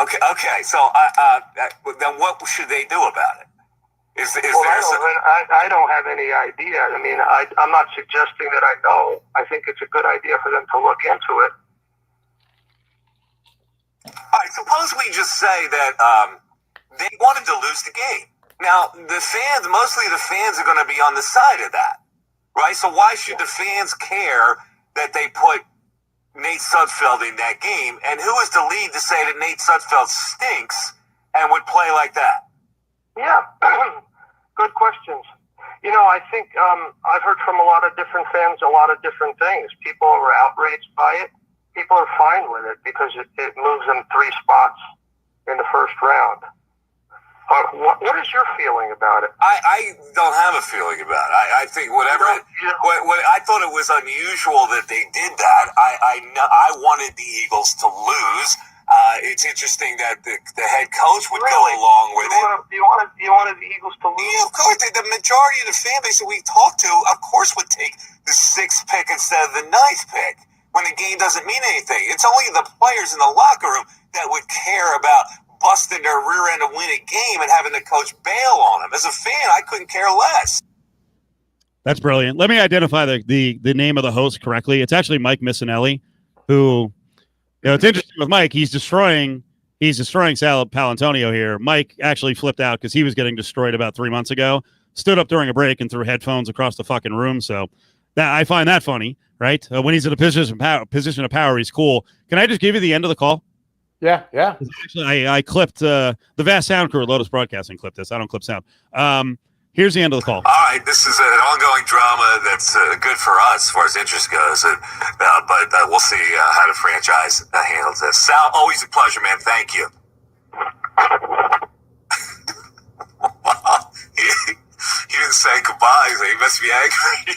Okay. So then what should they do about it? I don't have any idea. I mean, I'm not suggesting that I know. I think it's a good idea for them to look into it. All right, suppose we just say that they wanted to lose the game. Now, mostly the fans are going to be on the side of that, right? So why should the fans care that they put Nate Sudfeld in that game? And who is the league to say that Nate Sudfeld stinks and would play like that? Yeah, good questions. You know, I think I've heard from a lot of different fans a lot of different things. People are outraged by it. People are fine with it because it moves them 3 spots in the first round. What is your feeling about it? I don't have a feeling about it. I think whatever. I thought it was unusual that they did that. I wanted the Eagles to lose. It's interesting that the head coach would go along with it. You wanted the Eagles to lose? Yeah, of course. The majority of the fan base that we talked to, of course, would take the 6th pick instead of the 9th pick when the game doesn't mean anything. It's only the players in the locker room that would care about busting their rear end to win a game and having the coach bail on them. As a fan, I couldn't care less. That's brilliant. Let me identify the name of the host correctly. It's actually Mike Missinelli, who... it's interesting with Mike. He's destroying Sal Paolantonio here. Mike actually flipped out because he was getting destroyed about 3 months ago. Stood up during a break and threw headphones across the fucking room. So that I find that funny, right? When he's in a position of power, he's cool. Can I just give you the end of the call? Yeah. Actually, I clipped the vast sound crew at Lotus Broadcasting. Clipped this. I don't clip sound. Here's the end of the call. All right, this is an ongoing drama that's good for us as far as interest goes, but we'll see how the franchise handles this. Sal, always a pleasure, man. Thank you. He didn't say goodbye, so he must be angry.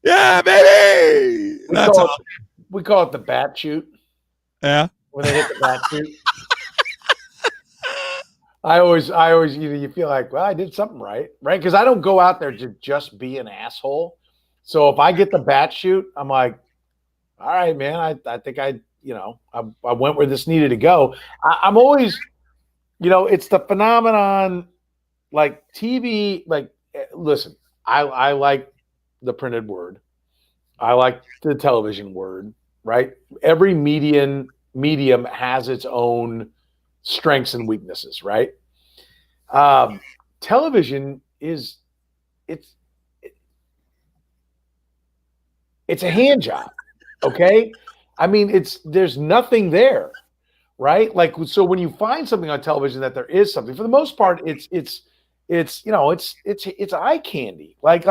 Yeah, baby. We call it the bat shoot. Yeah. When they hit the bat shoot. I always, you feel like, well, I did something right? Because I don't go out there to just be an asshole. So if I get the bat shoot, I'm like, all right, man, I think I went where this needed to go. I'm always, it's the phenomenon, like TV, like, listen, I like the printed word. I like the television word, right? Every medium has its own strengths and weaknesses, right? Television is it's a hand job, okay? I mean, there's nothing there, right? Like, so when you find something on television that there is something, for the most part, it's eye candy, like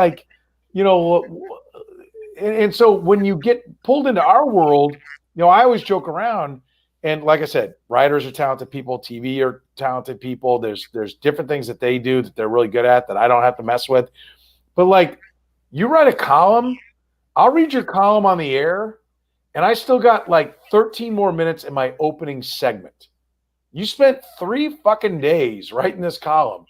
and so when you get pulled into our world, I always joke around, and like I said, writers are talented people, TV are talented people. There's different things that they do that they're really good at that I don't have to mess with. But like, you write a column, I'll read your column on the air, and I still got like 13 more minutes in my opening segment. You spent 3 fucking days writing this column.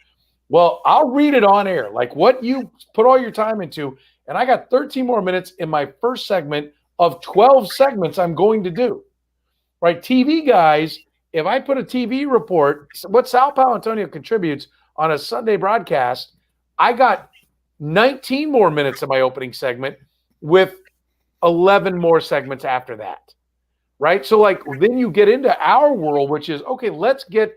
Well, I'll read it on air, like what you put all your time into, and I got 13 more minutes in my first segment of 12 segments I'm going to do. Right? TV guys, if I put a TV report, what Sal Paolantonio contributes on a Sunday broadcast, I got 19 more minutes of my opening segment with 11 more segments after that. Right? So like, then you get into our world, which is, okay, let's get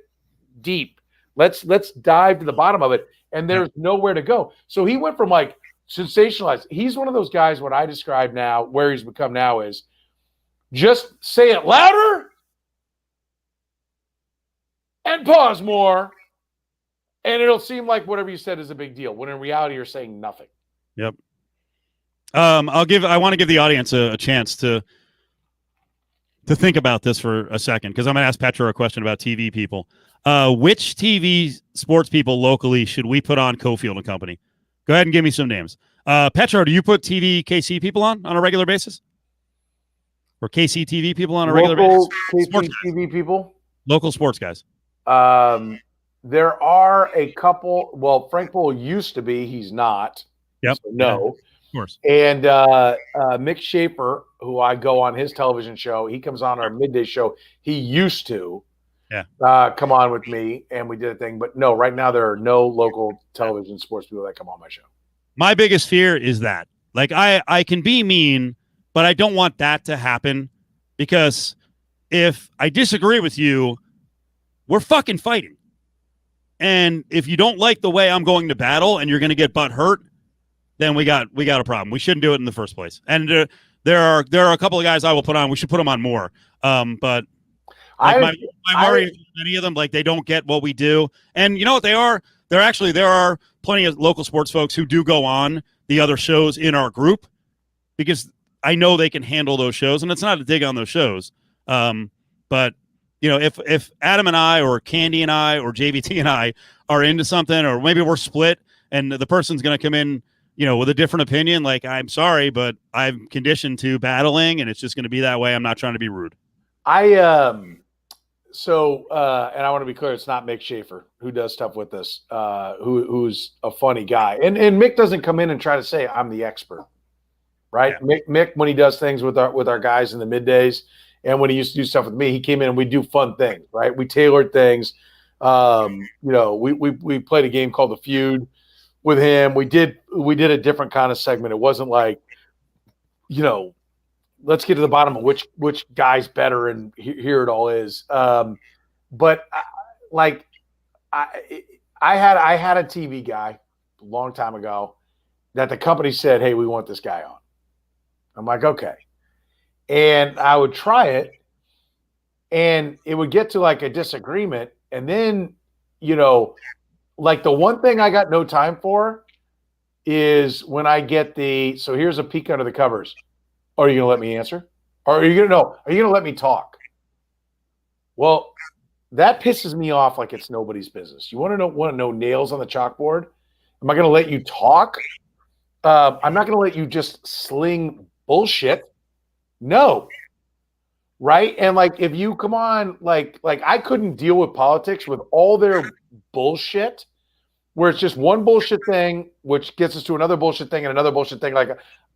deep. Let's dive to the bottom of it. And there's nowhere to go. So he went from like sensationalized. He's one of those guys, what I describe now, where he's become now is just say it louder and pause more. And it'll seem like whatever you said is a big deal, when in reality, you're saying nothing. Yep. I want to give the audience a chance to think about this for a second, because I'm going to ask Petro a question about TV people. Which TV sports people locally should we put on Cofield and Company? Go ahead and give me some names. Petro, do you put TV KC people on a regular basis? Or KC TV people on a regular basis? KC TV people? Local sports guys. There are a couple. Well, Frank Bull used to be. He's not. Yep. So no. Yeah, of course. And Mick Schaefer, who I go on his television show, he comes on our midday show. He used to come on with me, and we did a thing. But no, right now there are no local television sports people that come on my show. My biggest fear is that. Like, I can be mean, but I don't want that to happen, because if I disagree with you, we're fucking fighting. And if you don't like the way I'm going to battle and you're going to get butt hurt, then we got a problem. We shouldn't do it in the first place. And there are a couple of guys I will put on. We should put them on more. But like my worry is many of them, like, they don't get what we do. And you know what they are? There are plenty of local sports folks who do go on the other shows in our group, because I know they can handle those shows, and it's not a dig on those shows. But if Adam and I, or Candy and I, or JVT and I are into something, or maybe we're split, and the person's going to come in, with a different opinion, like, I'm sorry, but I'm conditioned to battling, and it's just going to be that way. I'm not trying to be rude. And I want to be clear, it's not Mick Schaefer who does stuff with us, who's a funny guy. And Mick doesn't come in and try to say I'm the expert, right? Yeah. Mick, when he does things with our guys in the middays, and when he used to do stuff with me, he came in and we do fun things, right? We tailored things. We played a game called The Feud with him. We did a different kind of segment. It wasn't like, let's get to the bottom of which guy's better, and here it all is. But I had a TV guy a long time ago that the company said, hey, we want this guy on. I'm like, okay. And I would try it, and it would get to like a disagreement. And then, like, the one thing I got no time for is when I get so here's a peek under the covers. Are you going to let me answer? Or are you going to let me talk? Well, that pisses me off like it's nobody's business. You want to know nails on the chalkboard? Am I going to let you talk? I'm not going to let you just sling bullshit. No. Right? And like, if you come on, like I couldn't deal with politics with all their bullshit, where it's just one bullshit thing, which gets us to another bullshit thing and another bullshit thing. Like,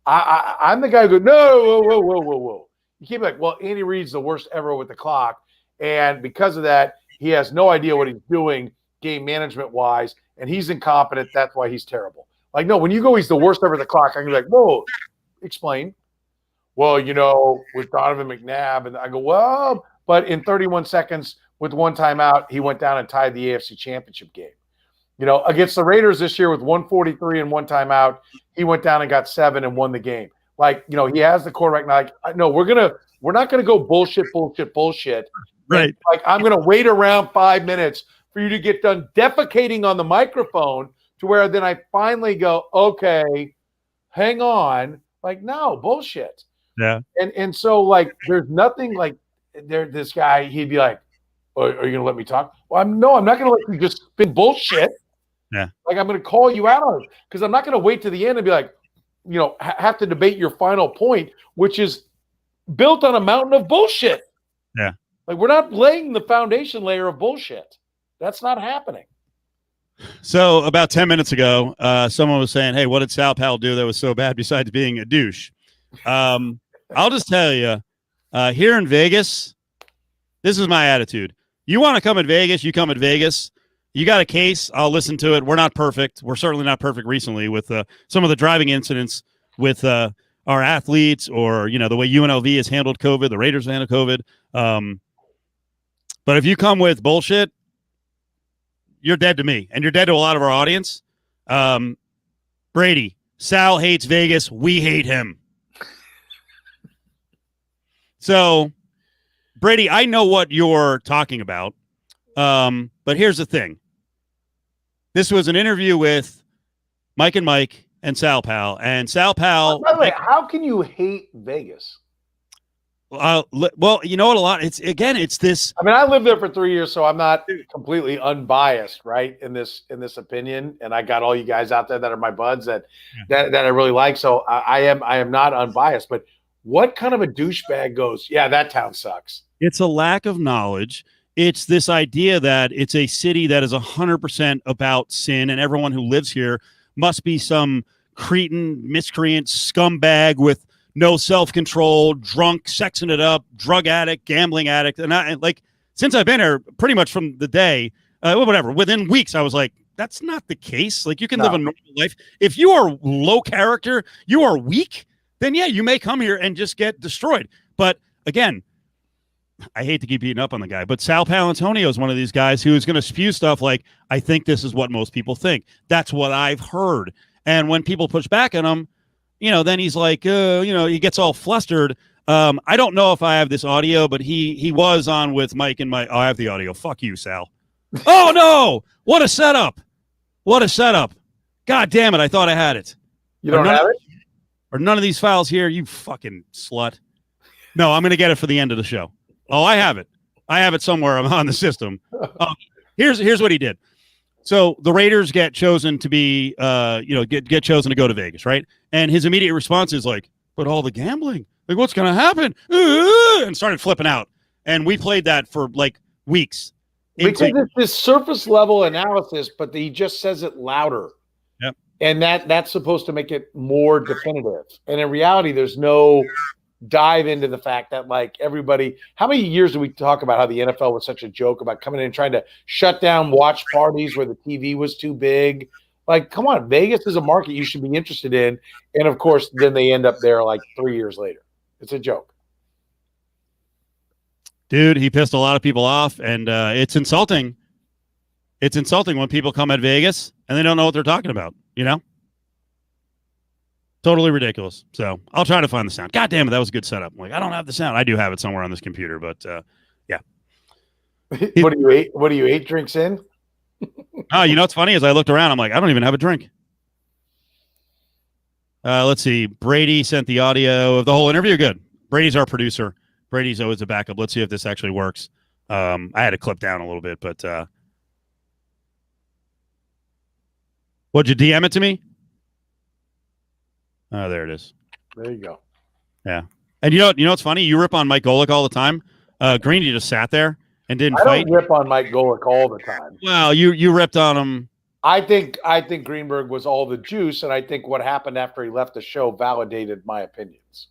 I'm the guy who goes, no, whoa. You keep like, well, Andy Reid's the worst ever with the clock. And because of that, he has no idea what he's doing game management wise, and he's incompetent. That's why he's terrible. Like, no, when you go, he's the worst ever with the clock, I'm like, whoa, explain. Well, with Donovan McNabb, and I go, well, but in 31 seconds, with one timeout, he went down and tied the AFC Championship game. You know, against the Raiders this year with 1:43 and one timeout, he went down and got 7 and won the game. Like, you know, he has the quarterback. Like, no, we're not gonna go bullshit. Right. And, like, I'm gonna wait around 5 minutes for you to get done defecating on the microphone to where then I finally go, okay, hang on. Like, no, bullshit. Yeah. And so, like, there's nothing like this guy, he'd be like, oh, are you gonna let me talk? Well, I'm not gonna let you just spin bullshit. Yeah. Like, I'm gonna call you out on it because I'm not gonna wait to the end and be like, you know, have to debate your final point, which is built on a mountain of bullshit. Yeah. Like, we're not laying the foundation layer of bullshit. That's not happening. So about 10 minutes ago, someone was saying, hey, what did Sal Pal do that was so bad besides being a douche? I'll just tell you, here in Vegas, this is my attitude. You want to come at Vegas, you come at Vegas. You got a case, I'll listen to it. We're not perfect. We're certainly not perfect recently with some of the driving incidents with our athletes or, you know, the way UNLV has handled COVID, the Raiders have handled COVID. But if you come with bullshit, you're dead to me, and you're dead to a lot of our audience. Brady, Sal hates Vegas. We hate him. So, Brady, I know what you're talking about, but here's the thing. This was an interview with Mike and Sal Pal, and Sal Pal. By the way, how can you hate Vegas? Well, you know what? It's this. I mean, I lived there for 3 years, so I'm not completely unbiased, right? In this opinion, and I got all you guys out there that are my buds that I really like. So I am not unbiased. But what kind of a douchebag goes, yeah, that town sucks? It's a lack of knowledge. It's this idea that it's a city that is 100% about sin, and everyone who lives here must be some cretin, miscreant, scumbag with no self-control, drunk, sexing it up, drug addict, gambling addict. And like, since I've been here pretty much from the day, whatever, within weeks, I was like, that's not the case. Like, you can live a normal life. If you are low character, you are weak, then yeah, you may come here and just get destroyed. But again, I hate to keep beating up on the guy, but Sal Paolantonio is one of these guys who is going to spew stuff like, I think this is what most people think. That's what I've heard. And when people push back on him, you know, then he's like, you know, he gets all flustered. I don't know if I have this audio, but he was on with Mike and Mike. Oh, I have the audio. Fuck you, Sal. Oh, no. What a setup. What a setup. God damn it. I thought I had it. You don't have it? Or none of these files here, you fucking slut. No, I'm going to get it for the end of the show. Oh, I have it. I have it somewhere on the system. Here's what he did. So the Raiders get chosen to be, get chosen to go to Vegas, right? And his immediate response is like, but all the gambling, like, what's going to happen? And started flipping out. And we played that for like weeks. Because it's this surface level analysis, but he just says it louder. Yep. And that's supposed to make it more definitive. And in reality, there's no dive into the fact that, like, everybody, how many years do we talk about how the NFL was such a joke about coming in and trying to shut down watch parties where the TV was too big? Like, come on, Vegas is a market you should be interested in. And of course, then they end up there like 3 years later. It's a joke. Dude, he pissed a lot of people off, and it's insulting. It's insulting when people come at Vegas and they don't know what they're talking about, you know? Totally ridiculous. So I'll try to find the sound. God damn it, that was a good setup. I'm like, I don't have the sound. I do have it somewhere on this computer, but yeah. What do you eat drinks in? Oh, you know what's funny is I looked around. I'm like, I don't even have a drink. Let's see. Brady sent the audio of the whole interview. Good. Brady's our producer. Brady's always a backup. Let's see if this actually works. I had to clip down a little bit, but would you DM it to me? Oh, there it is. There you go. Yeah. And you know what's funny? You rip on Mike Golick all the time. Greeny just sat there and didn't fight. I don't rip on Mike Golick all the time. Well, you ripped on him. I think Greenberg was all the juice, and I think what happened after he left the show validated my opinions.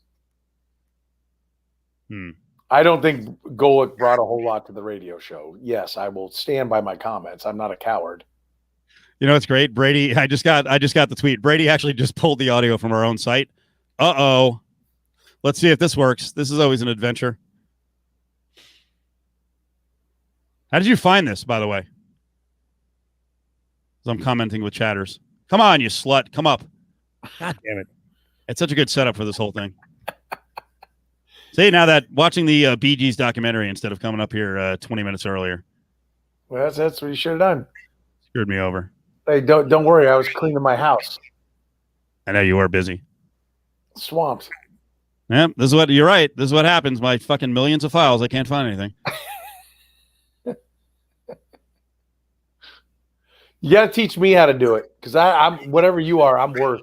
I don't think Golick brought a whole lot to the radio show. Yes, I will stand by my comments. I'm not a coward. You know, it's great. Brady, I just got the tweet. Brady actually just pulled the audio from our own site. Uh-oh. Let's see if this works. This is always an adventure. How did you find this, by the way? As I'm commenting with chatters. Come on, you slut. Come up. God damn it. It's such a good setup for this whole thing. See, now that watching the Bee Gees documentary instead of coming up here 20 minutes earlier. Well, that's what you should have done. Screwed me over. Hey, don't worry. I was cleaning my house. I know you were busy. Swamped. Yeah, you're right. This is what happens. My fucking millions of files. I can't find anything. You got to teach me how to do it because I'm whatever you are, I'm worse.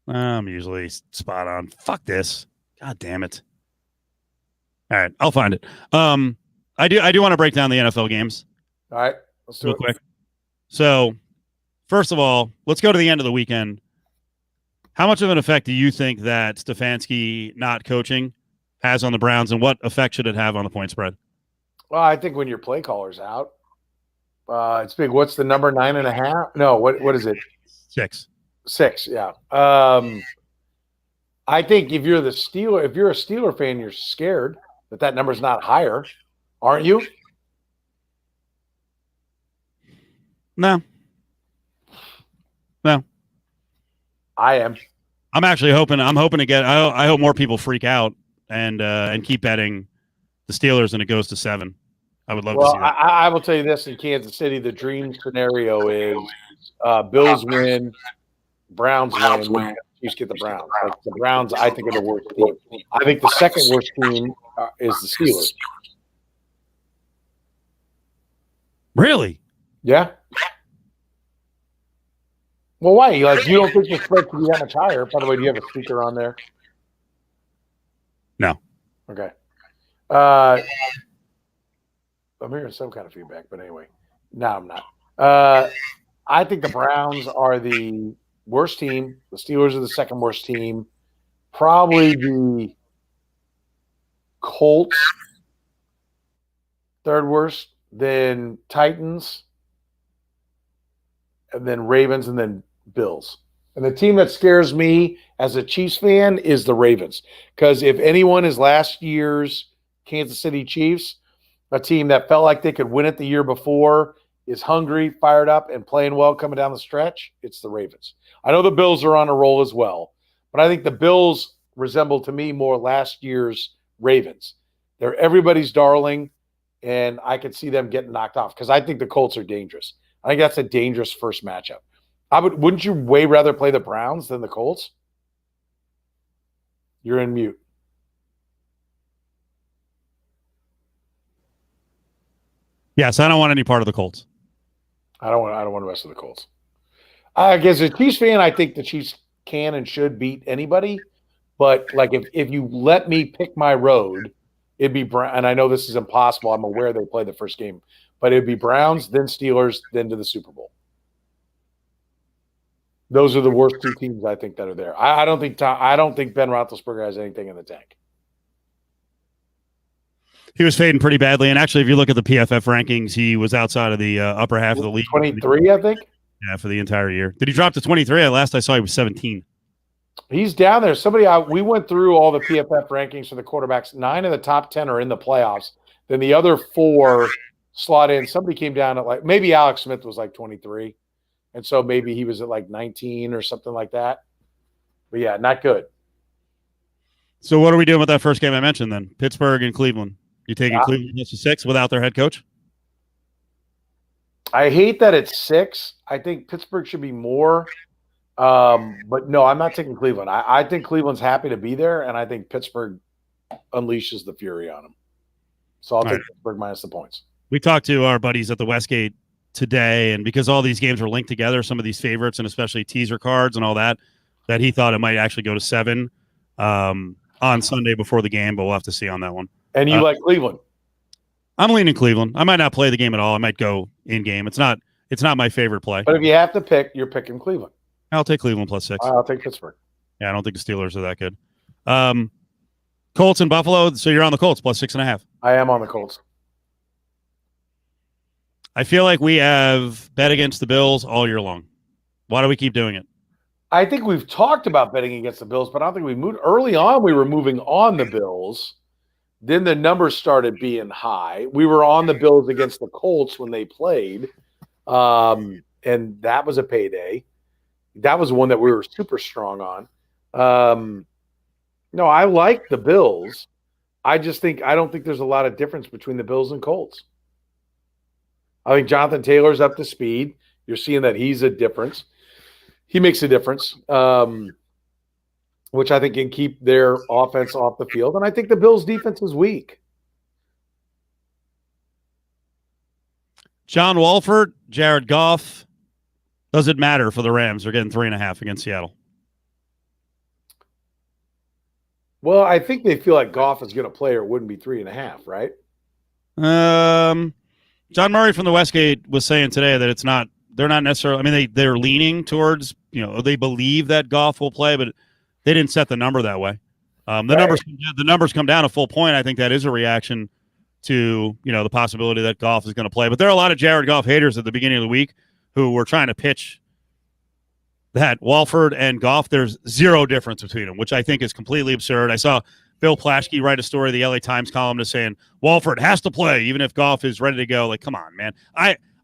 I'm usually spot on. Fuck this. God damn it. All right, I'll find it. I do want to break down the NFL games. All right, let's do real it quick. So, first of all, let's go to the end of the weekend. How much of an effect do you think that Stefanski not coaching has on the Browns, and what effect should it have on the point spread? Well, I think when your play caller's out, it's big. What's the number? 9.5? No, what is it? 6. 6, yeah. I think if you're a Steeler fan, you're scared that number's not higher, aren't you? No. I am. I'm actually hoping. I'm hoping to get. I hope more people freak out and keep betting the Steelers, and it goes to 7. I would love to see that. I will tell you this: in Kansas City, the dream scenario is Bills win, Browns win, Chiefs get the Browns. Like the Browns, I think, are the worst team. I think the second worst team is the Steelers. Really? Yeah. Well, why? Like, you don't think the spread could be that much higher? By the way, do you have a speaker on there? No. Okay. I'm hearing some kind of feedback, but anyway. No, I'm not. I think the Browns are the worst team. The Steelers are the second worst team. Probably the Colts, third worst. Then Titans. And then Ravens, and then Bills. And the team that scares me as a Chiefs fan is the Ravens. Because if anyone is last year's Kansas City Chiefs, a team that felt like they could win it the year before, is hungry, fired up, and playing well coming down the stretch, it's the Ravens. I know the Bills are on a roll as well, but I think the Bills resemble to me more last year's Ravens. They're everybody's darling, and I could see them getting knocked off because I think the Colts are dangerous. I think that's a dangerous first matchup. Wouldn't you way rather play the Browns than the Colts? You're in mute. Yes, I don't want any part of the Colts. I don't want to mess with the Colts. I guess as a Chiefs fan, I think the Chiefs can and should beat anybody. But like if you let me pick my road, it'd be Brown. And I know this is impossible. I'm aware they play the first game, but it'd be Browns, then Steelers, then to the Super Bowl. Those are the worst two teams I think that are there. I don't think Ben Roethlisberger has anything in the tank. He was fading pretty badly, and actually, if you look at the PFF rankings, he was outside of the upper half of the league. 23, I think. Yeah, for the entire year. Did he drop to 23? Last I saw, he was 17. He's down there. We went through all the PFF rankings for the quarterbacks. 9 of the top 10 are in the playoffs. Then the other 4 slot in. Somebody came down at maybe Alex Smith was 23. And so maybe he was at 19 or something like that. But yeah, not good. So what are we doing with that first game I mentioned then? Pittsburgh and Cleveland. You taking Cleveland to 6 without their head coach? I hate that it's 6. I think Pittsburgh should be more. But no, I'm not taking Cleveland. I think Cleveland's happy to be there, and I think Pittsburgh unleashes the fury on them. So I'll take Pittsburgh minus the points. We talked to our buddies at the Westgate today, and because all these games are linked together, some of these favorites and especially teaser cards and all that he thought it might actually go to 7 on Sunday before the game, but we'll have to see on that one. And you like Cleveland? I'm leaning Cleveland. I might not play the game at all. I might go in game. It's not my favorite play. But if you have to pick, you're picking Cleveland. I'll take Cleveland plus 6. I'll take Pittsburgh. Yeah, I don't think the Steelers are that good. Colts and Buffalo. So you're on the Colts plus 6.5. I am on the Colts. I feel like we have bet against the Bills all year long. Why do we keep doing it? I think we've talked about betting against the Bills, but I don't think we moved early on. We were moving on the Bills, Then the numbers started being high. We were on the Bills against the Colts when they played, and that was a payday. That was one that we were super strong on. No, I like the Bills. I don't think there's a lot of difference between the Bills and Colts. I think Jonathan Taylor's up to speed. You're seeing that he's a difference. He makes a difference, which I think can keep their offense off the field. And I think the Bills' defense is weak. John Wolford, Jared Goff. Does it matter for the Rams? They're getting 3.5 against Seattle. Well, I think they feel like Goff is going to play or it wouldn't be 3.5, right? John Murray from the Westgate was saying today that they're not necessarily, I mean, they're leaning towards, they believe that Goff will play, but they didn't set the number that way. The numbers come down a full point. I think that is a reaction to, the possibility that Goff is going to play. But there are a lot of Jared Goff haters at the beginning of the week who were trying to pitch that Walford and Goff, there's zero difference between them, which I think is completely absurd. I saw Bill Plaschke write a story, the LA Times columnist, saying Walford has to play even if Goff is ready to go. Like, come on, man.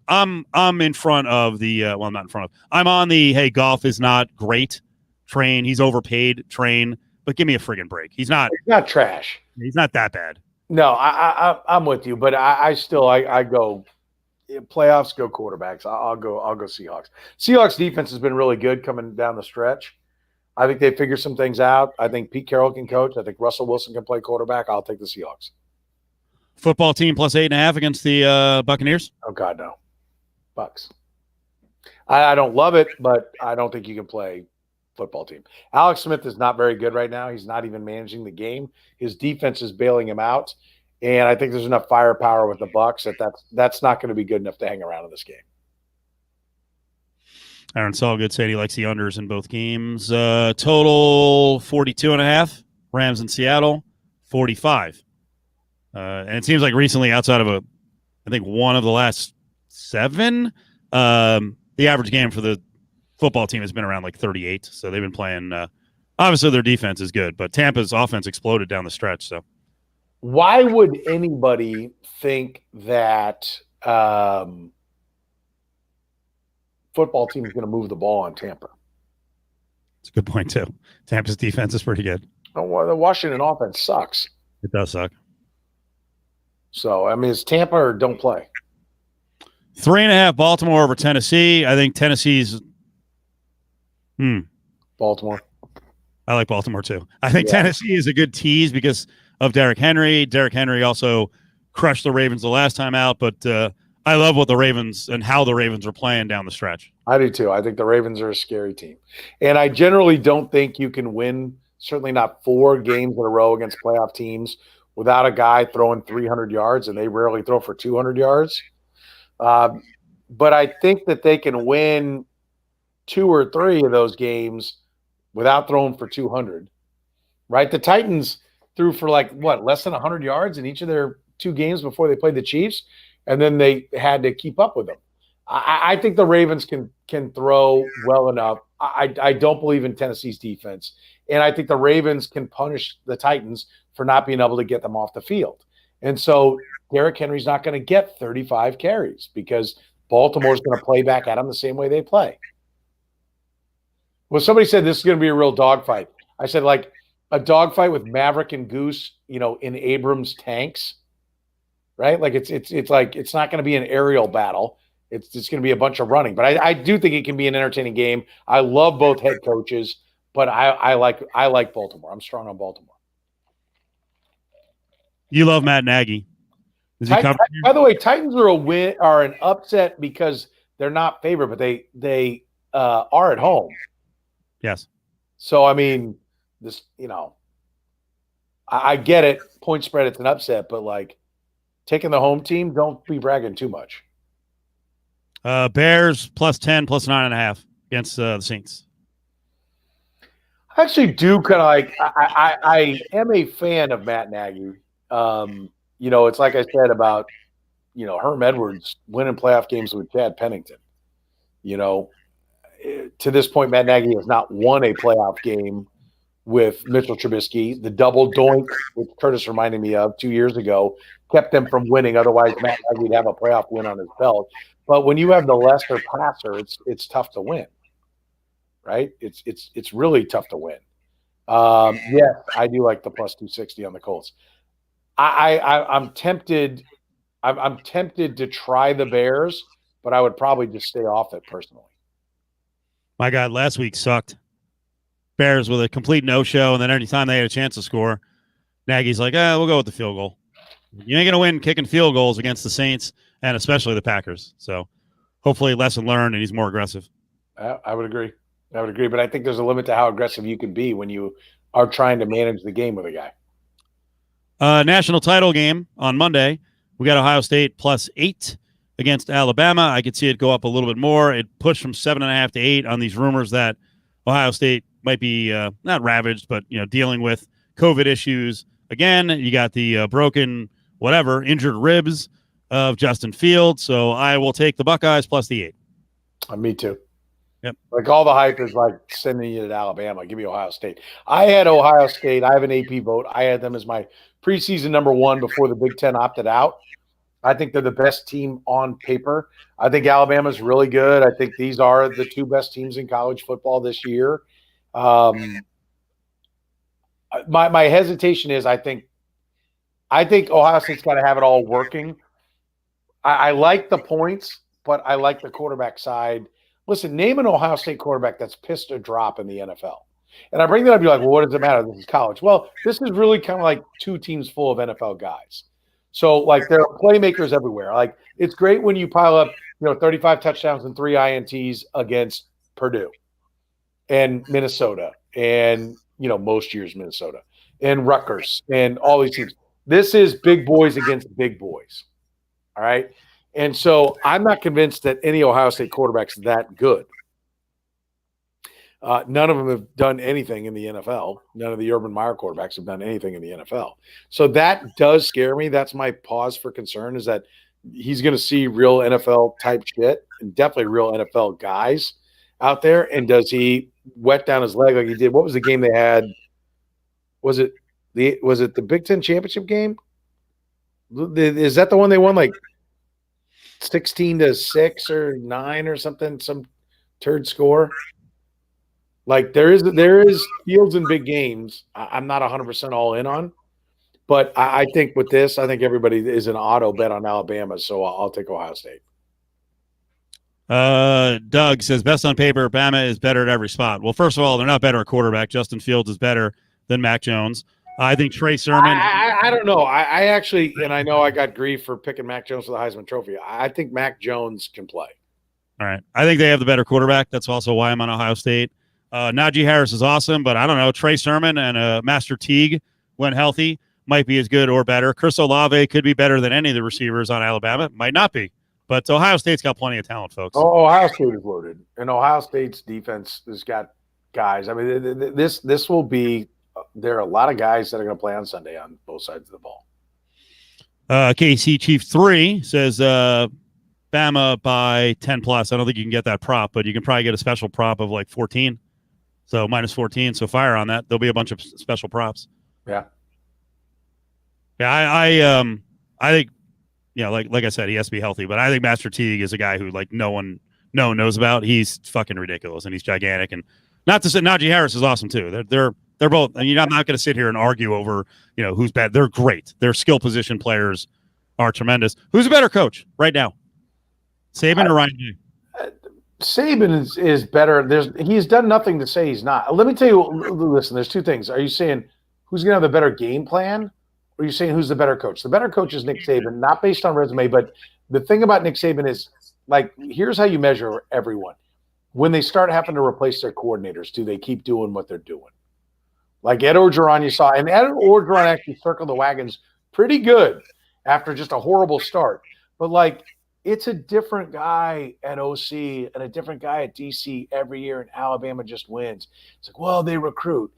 I'm in front of the I'm not in front of. I'm on the hey, Goff is not great train. He's overpaid train, but give me a friggin' break. He's not trash. He's not that bad. No, I'm with you, but I still go playoffs, go quarterbacks. I'll go Seahawks. Seahawks defense has been really good coming down the stretch. I think they figured some things out. I think Pete Carroll can coach. I think Russell Wilson can play quarterback. I'll take the Seahawks. Football team plus 8.5 against the Buccaneers. Oh God, no. Bucks. I don't love it, but I don't think you can play football team. Alex Smith is not very good right now. He's not even managing the game. His defense is bailing him out. And I think there's enough firepower with the Bucs that's not going to be good enough to hang around in this game. Aaron Solgood said he likes the unders in both games. Total 42.5. Rams in Seattle, 45. And it seems like recently, outside of I think one of the last 7, the average game for the football team has been around like 38. So they've been playing. Obviously, their defense is good, but Tampa's offense exploded down the stretch. So. Why would anybody think that football team is going to move the ball on Tampa? It's a good point, too. Tampa's defense is pretty good. Oh, well, the Washington offense sucks. It does suck. So, I mean, it's Tampa or don't play. 3.5 Baltimore over Tennessee. I think Tennessee's Baltimore. I like Baltimore, too. I think Tennessee is a good tease because of Derrick Henry. Derrick Henry also crushed the Ravens the last time out, but I love what the Ravens and how the Ravens are playing down the stretch. I do too. I think the Ravens are a scary team. And I generally don't think you can win, certainly not 4 games in a row against playoff teams without a guy throwing 300 yards, and they rarely throw for 200 yards. But I think that they can win 2 or 3 of those games without throwing for 200, right? The Titans threw for less than 100 yards in each of their 2 games before they played the Chiefs, and then they had to keep up with them. I think the Ravens can throw well enough. I don't believe in Tennessee's defense, and I think the Ravens can punish the Titans for not being able to get them off the field. And so Derrick Henry's not going to get 35 carries because Baltimore's going to play back at him the same way they play. Well, somebody said this is going to be a real dogfight. I said, like, a dogfight with Maverick and Goose, in Abrams tanks, right? Like it's like it's not going to be an aerial battle. It's going to be a bunch of running. But I do think it can be an entertaining game. I love both head coaches, but I like Baltimore. I'm strong on Baltimore. You love Matt Nagy. By the way, Titans are an upset because they're not favored, but they are at home. Yes. So I mean, this I get it. Point spread, it's an upset, but like taking the home team, don't be bragging too much. Bears plus 10, plus 9.5 against the Saints. I actually do kind of like. I am a fan of Matt Nagy. It's like I said about Herm Edwards winning playoff games with Chad Pennington. To this point, Matt Nagy has not won a playoff game with Mitchell Trubisky. The double doink, which Curtis reminded me of 2 years ago, kept them from winning. Otherwise, Matt Nagy would have a playoff win on his belt. But when you have the lesser passer, it's tough to win, right? It's really tough to win. Yes, I do like the plus 260 on the Colts. I'm tempted. I'm tempted to try the Bears, but I would probably just stay off it personally. My God, last week sucked. Bears with a complete no-show, and then anytime they had a chance to score, Nagy's like, we'll go with the field goal. You ain't going to win kicking field goals against the Saints and especially the Packers. So hopefully lesson learned, and he's more aggressive. I would agree. But I think there's a limit to how aggressive you can be when you are trying to manage the game with a guy. National title game on Monday. We got Ohio State +8 against Alabama. I could see it go up a little bit more. It pushed from 7.5 to 8 on these rumors that Ohio State might be not ravaged, but dealing with COVID issues. Again, you got the broken, injured ribs of Justin Fields. So I will take the Buckeyes plus the 8. Me too. Yep. Like all the hype is like sending you to Alabama. Give me Ohio State. I had Ohio State. I have an AP vote. I had them as my preseason number 1 before the Big Ten opted out. I think they're the best team on paper. I think Alabama's really good. I think these are the 2 best teams in college football this year. My hesitation is I think Ohio State's got to have it all working. I like the points, but I like the quarterback side. Listen, name an Ohio State quarterback that's pissed a drop in the NFL. And I bring that up, you're like, well, what does it matter? This is college. Well, this is really kind of like 2 teams full of NFL guys. So, like, there are playmakers everywhere. Like, it's great when you pile up, 35 touchdowns and 3 INTs against Purdue and Minnesota and, most years Minnesota and Rutgers and all these teams. This is big boys against big boys. All right? And so I'm not convinced that any Ohio State quarterback's that good. None of them have done anything in the NFL. None of the Urban Meyer quarterbacks have done anything in the NFL. So that does scare me. That's my pause for concern, is that he's going to see real NFL type shit and definitely real NFL guys out there. And does he wet down his leg like he did? What was the game they had? Was it the Big Ten championship game? Is that the one they won like 16-6 or 9 or something? Some turd score. Like there is Fields in big games. I'm not 100% all in on, but I think with this, I think everybody is an auto bet on Alabama, so I'll take Ohio State. Doug says best on paper, Bama is better at every spot. Well, first of all, they're not better at quarterback. Justin Fields is better than Mac Jones. I think Trey Sermon. I don't know. I actually, and I know I got grief for picking Mac Jones for the Heisman Trophy. I think Mac Jones can play. All right. I think they have the better quarterback. That's also why I'm on Ohio State. Najee Harris is awesome, but I don't know. Trey Sermon and Master Teague, when healthy, might be as good or better. Chris Olave could be better than any of the receivers on Alabama. Might not be. But Ohio State's got plenty of talent, folks. Oh, Ohio State is loaded. And Ohio State's defense has got guys. I mean, this will be – there are a lot of guys that are going to play on Sunday on both sides of the ball. KC Chief 3 says Bama by 10+. I don't think you can get that prop, but you can probably get a special prop of like 14. So minus 14. So fire on that. There'll be a bunch of special props. Yeah. Yeah. I think, like I said, he has to be healthy, but I think Master Teague is a guy who like no one knows about. He's fucking ridiculous and he's gigantic. And not to say Najee Harris is awesome too. They're both. I mean, I'm not going to sit here and argue over, who's bad. They're great. Their skill position players are tremendous. Who's a better coach right now? Saban or Ryan Day? Saban is better. He's done nothing to say he's not. Let me tell you, listen, there's 2 things. Are you saying who's going to have the better game plan, or are you saying who's the better coach? The better coach is Nick Saban, not based on resume, but the thing about Nick Saban is, like, here's how you measure everyone. When they start having to replace their coordinators, do they keep doing what they're doing? Like Ed Orgeron, you saw, and Ed Orgeron actually circled the wagons pretty good after just a horrible start. But, like, it's a different guy at OC and a different guy at DC every year, and Alabama just wins. It's like, well, they recruit.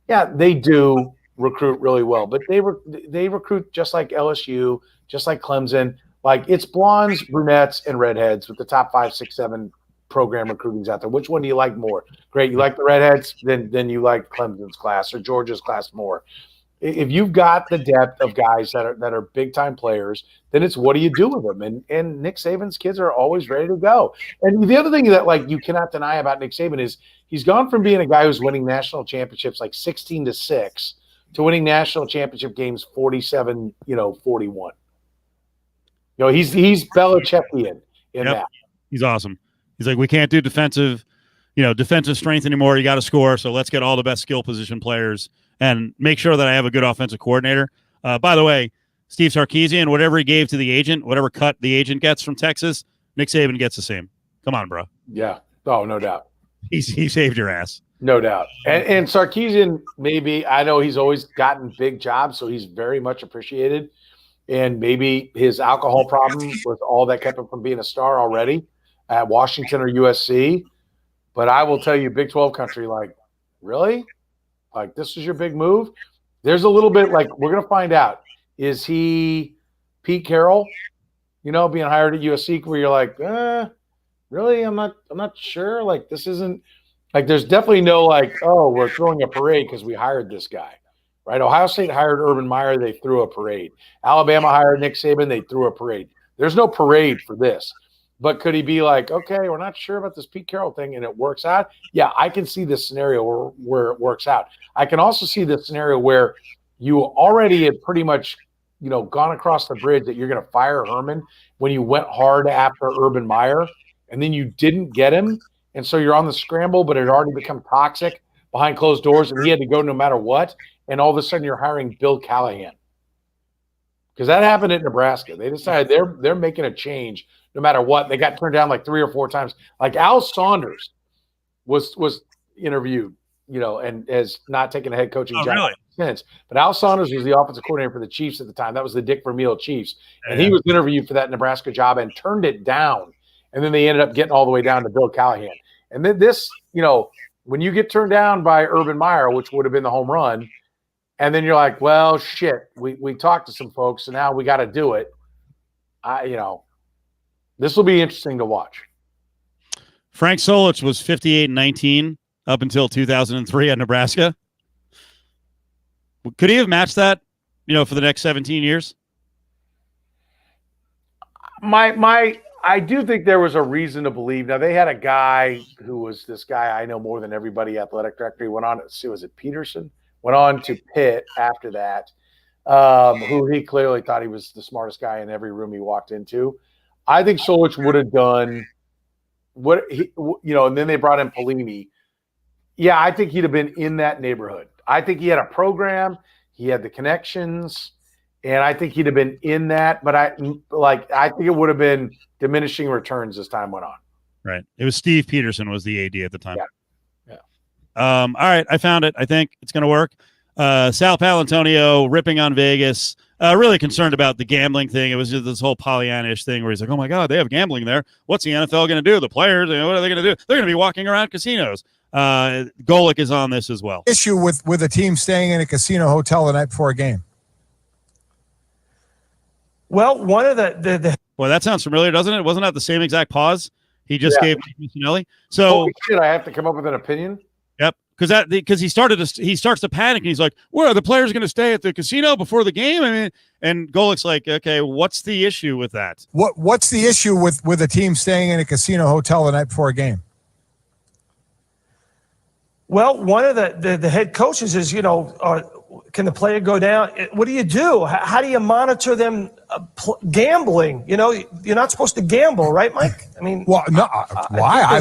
Yeah, they do recruit really well, but they recruit just like LSU, just like Clemson. Like, it's blondes, brunettes, and redheads with the top 5, 6, 7 program recruiting's out there. Which one do you like more? Great, you like the redheads, then you like Clemson's class or Georgia's class more. If you've got the depth of guys that are big time players, then it's what do you do with them? And Nick Saban's kids are always ready to go. And the other thing that like you cannot deny about Nick Saban is he's gone from being a guy who's winning national championships like 16-6 to winning national championship games 47, 41. He's Belichickian in that. He's awesome. He's like, we can't do defensive strength anymore. You got to score. So let's get all the best skill position players and make sure that I have a good offensive coordinator. By the way, Steve Sarkisian, whatever he gave to the agent, whatever cut the agent gets from Texas, Nick Saban gets the same. Come on, bro. Yeah. Oh, no doubt. He saved your ass. No doubt. And Sarkisian, maybe, I know he's always gotten big jobs, so he's very much appreciated. And maybe his alcohol problem was all that kept him from being a star already at Washington or USC. But I will tell you, Big 12 country, like, really? Like, this is your big move? There's a little bit, like, we're going to find out. Is he Pete Carroll, being hired at USC where you're like, really? I'm not sure. Like, this isn't – like, there's definitely no, like, oh, we're throwing a parade because we hired this guy. Right? Ohio State hired Urban Meyer. They threw a parade. Alabama hired Nick Saban. They threw a parade. There's no parade for this. But could he be like, okay, we're not sure about this Pete Carroll thing, and it works out? Yeah, I can see this scenario where it works out. I can also see the scenario where you already had pretty much, gone across the bridge that you're going to fire Herman when you went hard after Urban Meyer, and then you didn't get him, and so you're on the scramble, but it had already become toxic behind closed doors, and he had to go no matter what. And all of a sudden you're hiring Bill Callahan. Because that happened at Nebraska. They decided they're making a change no matter what. They got turned down like 3 or 4 times. Like Al Saunders was interviewed, and has not taken a head coaching job since. But Al Saunders was the offensive coordinator for the Chiefs at the time. That was the Dick Vermeil Chiefs. And he was interviewed for that Nebraska job and turned it down. And then they ended up getting all the way down to Bill Callahan. And then this, when you get turned down by Urban Meyer, which would have been the home run, and then you're like, well, shit, we talked to some folks, so now we got to do it. This will be interesting to watch. Frank Solich was 58-19 up until 2003 at Nebraska. Could he have matched that, for the next 17 years? I do think there was a reason to believe. Now, they had a guy who was this guy I know more than everybody, athletic director. He went on, was it Pederson? Went on to Pitt after that, who he clearly thought he was the smartest guy in every room he walked into. I think Solich would have done what he, and then they brought in Pelini. Yeah, I think he'd have been in that neighborhood. I think he had a program, he had the connections, and I think he'd have been in that. But I think it would have been diminishing returns as time went on. Right. It was Steve Pederson was the AD at the time. Yeah. All right, I found it. I think it's going to work. Sal Paolantonio ripping on Vegas. Really concerned about the gambling thing. It was just this whole Pollyannish thing where he's like, oh, my God, they have gambling there. What's the NFL going to do? The players, what are they going to do? They're going to be walking around casinos. Golick is on this as well. Issue with a team staying in a casino hotel the night before a game. Well, one of the Boy, that sounds familiar, doesn't it? Wasn't that the same exact pause he just gave Missinelli? So holy shit, I have to come up with an opinion. Yep, because he starts to panic and he's like, "Well, are the players going to stay at the casino before the game?" I mean, and Golick's like, "Okay, what's the issue with that?" What's the issue with a team staying in a casino hotel the night before a game? Well, one of the head coaches is, can the player go down? What do you do? How do you monitor them gambling? You're not supposed to gamble, right, Mike? I mean, well, no. Why?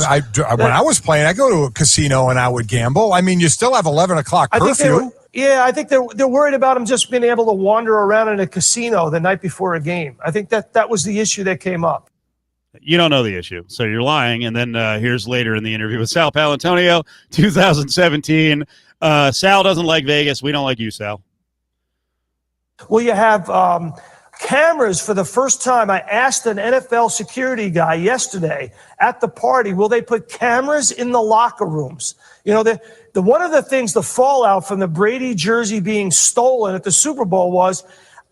When I was playing, I go to a casino and I would gamble. I mean, you still have 11 o'clock curfew. I think they're worried about him just being able to wander around in a casino the night before a game. I think that was the issue that came up. You don't know the issue, so you're lying. And then here's later in the interview with Sal Paolantonio, 2017. Sal doesn't like Vegas. We don't like you, Sal. Well, you have cameras for the first time. I asked an NFL security guy yesterday at the party, will they put cameras in the locker rooms? The one of the things, the fallout from the Brady jersey being stolen at the Super Bowl was,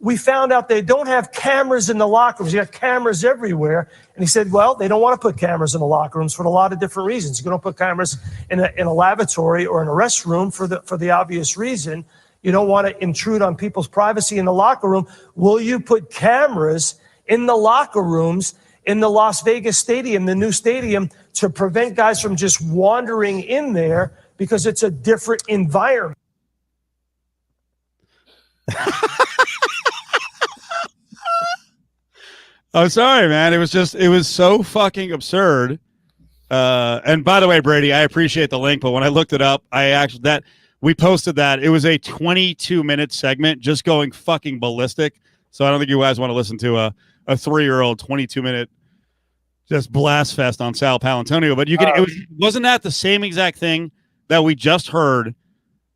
we found out they don't have cameras in the locker rooms. You got cameras everywhere. And he said, well, they don't want to put cameras in the locker rooms for a lot of different reasons. You don't put cameras in a lavatory or in a restroom for the obvious reason. You don't want to intrude on people's privacy in the locker room. Will you put cameras in the locker rooms in the Las Vegas stadium, the new stadium, to prevent guys from just wandering in there because it's a different environment? I'm sorry, man. It was so fucking absurd. And by the way, Brady, I appreciate the link, but when I looked it up, we posted that. It was a 22-minute segment just going fucking ballistic. So I don't think you guys want to listen to a 3-year-old 22-minute just blast fest on Sal Paolantonio. But wasn't that the same exact thing that we just heard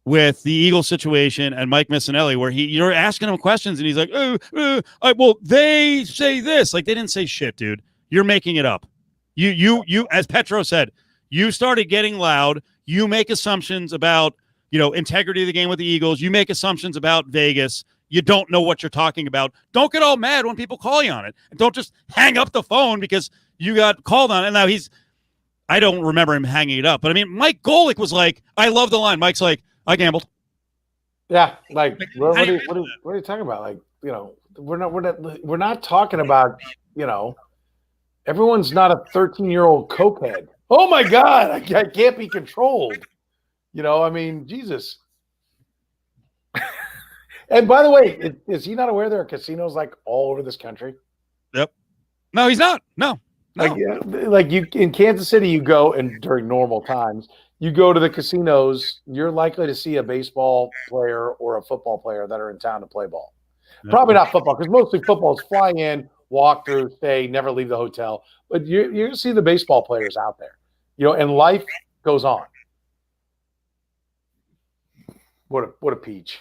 with the Eagles situation and Mike Missanelli, where you're asking him questions and he's like, well, they say this. Like, they didn't say shit, dude. You're making it up. You, as Petro said, you started getting loud. You make assumptions about, integrity of the game with the Eagles. You make assumptions about Vegas. You don't know what you're talking about. Don't get all mad when people call you on it. And don't just hang up the phone because you got called on it. And now I don't remember him hanging it up. But I mean, Mike Golick was like, I love the line. Mike's like, I gambled. Yeah, like what are you talking about? Like, we're not talking about, everyone's not a 13-year-old cokehead. Oh my God, I can't be controlled. I mean, Jesus. And by the way, is he not aware there are casinos like all over this country? Yep. No, he's not. No. Like you in Kansas City, you go, and during normal times, you go to the casinos, you're likely to see a baseball player or a football player that are in town to play ball. Yep. Probably not football, because mostly football is fly in, walk through, stay, never leave the hotel. But you see the baseball players out there, and life goes on. What a peach.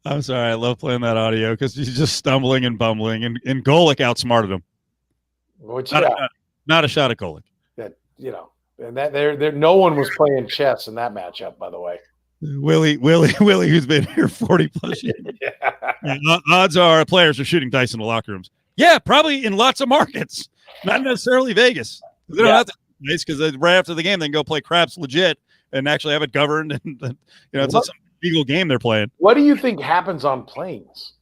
I'm sorry. I love playing that audio because he's just stumbling and bumbling, and Golick outsmarted him. Not a shot at Golick. And that there no one was playing chess in that matchup, by the way. Willie, who's been here 40 plus years. Yeah. Odds are players are shooting dice in the locker rooms. Yeah, probably in lots of markets, not necessarily Vegas. They don't have to dice because right after the game they can go play craps legit and actually have it governed, and it's some legal game they're playing. What do you think happens on planes?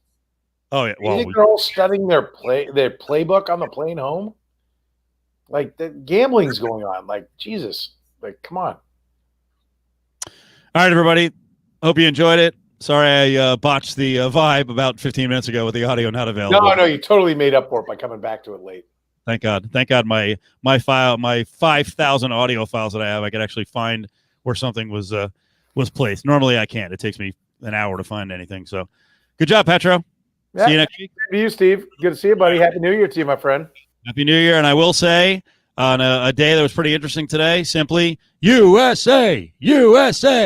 Oh yeah, you think they're all studying their playbook on the plane home? Like, the gambling's going on. Like, Jesus. Like, come on. All right, everybody. Hope you enjoyed it. Sorry I botched the vibe about 15 minutes ago with the audio not available. No, you totally made up for it by coming back to it late. Thank God. My 5,000 audio files that I have, I could actually find where something was placed. Normally I can't. It takes me an hour to find anything. So good job, Petro. Yeah. See you next week. Good to you, Steve. Good to see you, buddy. Happy New Year to you, my friend. Happy New Year. And I will say, on a day that was pretty interesting today, simply USA, USA.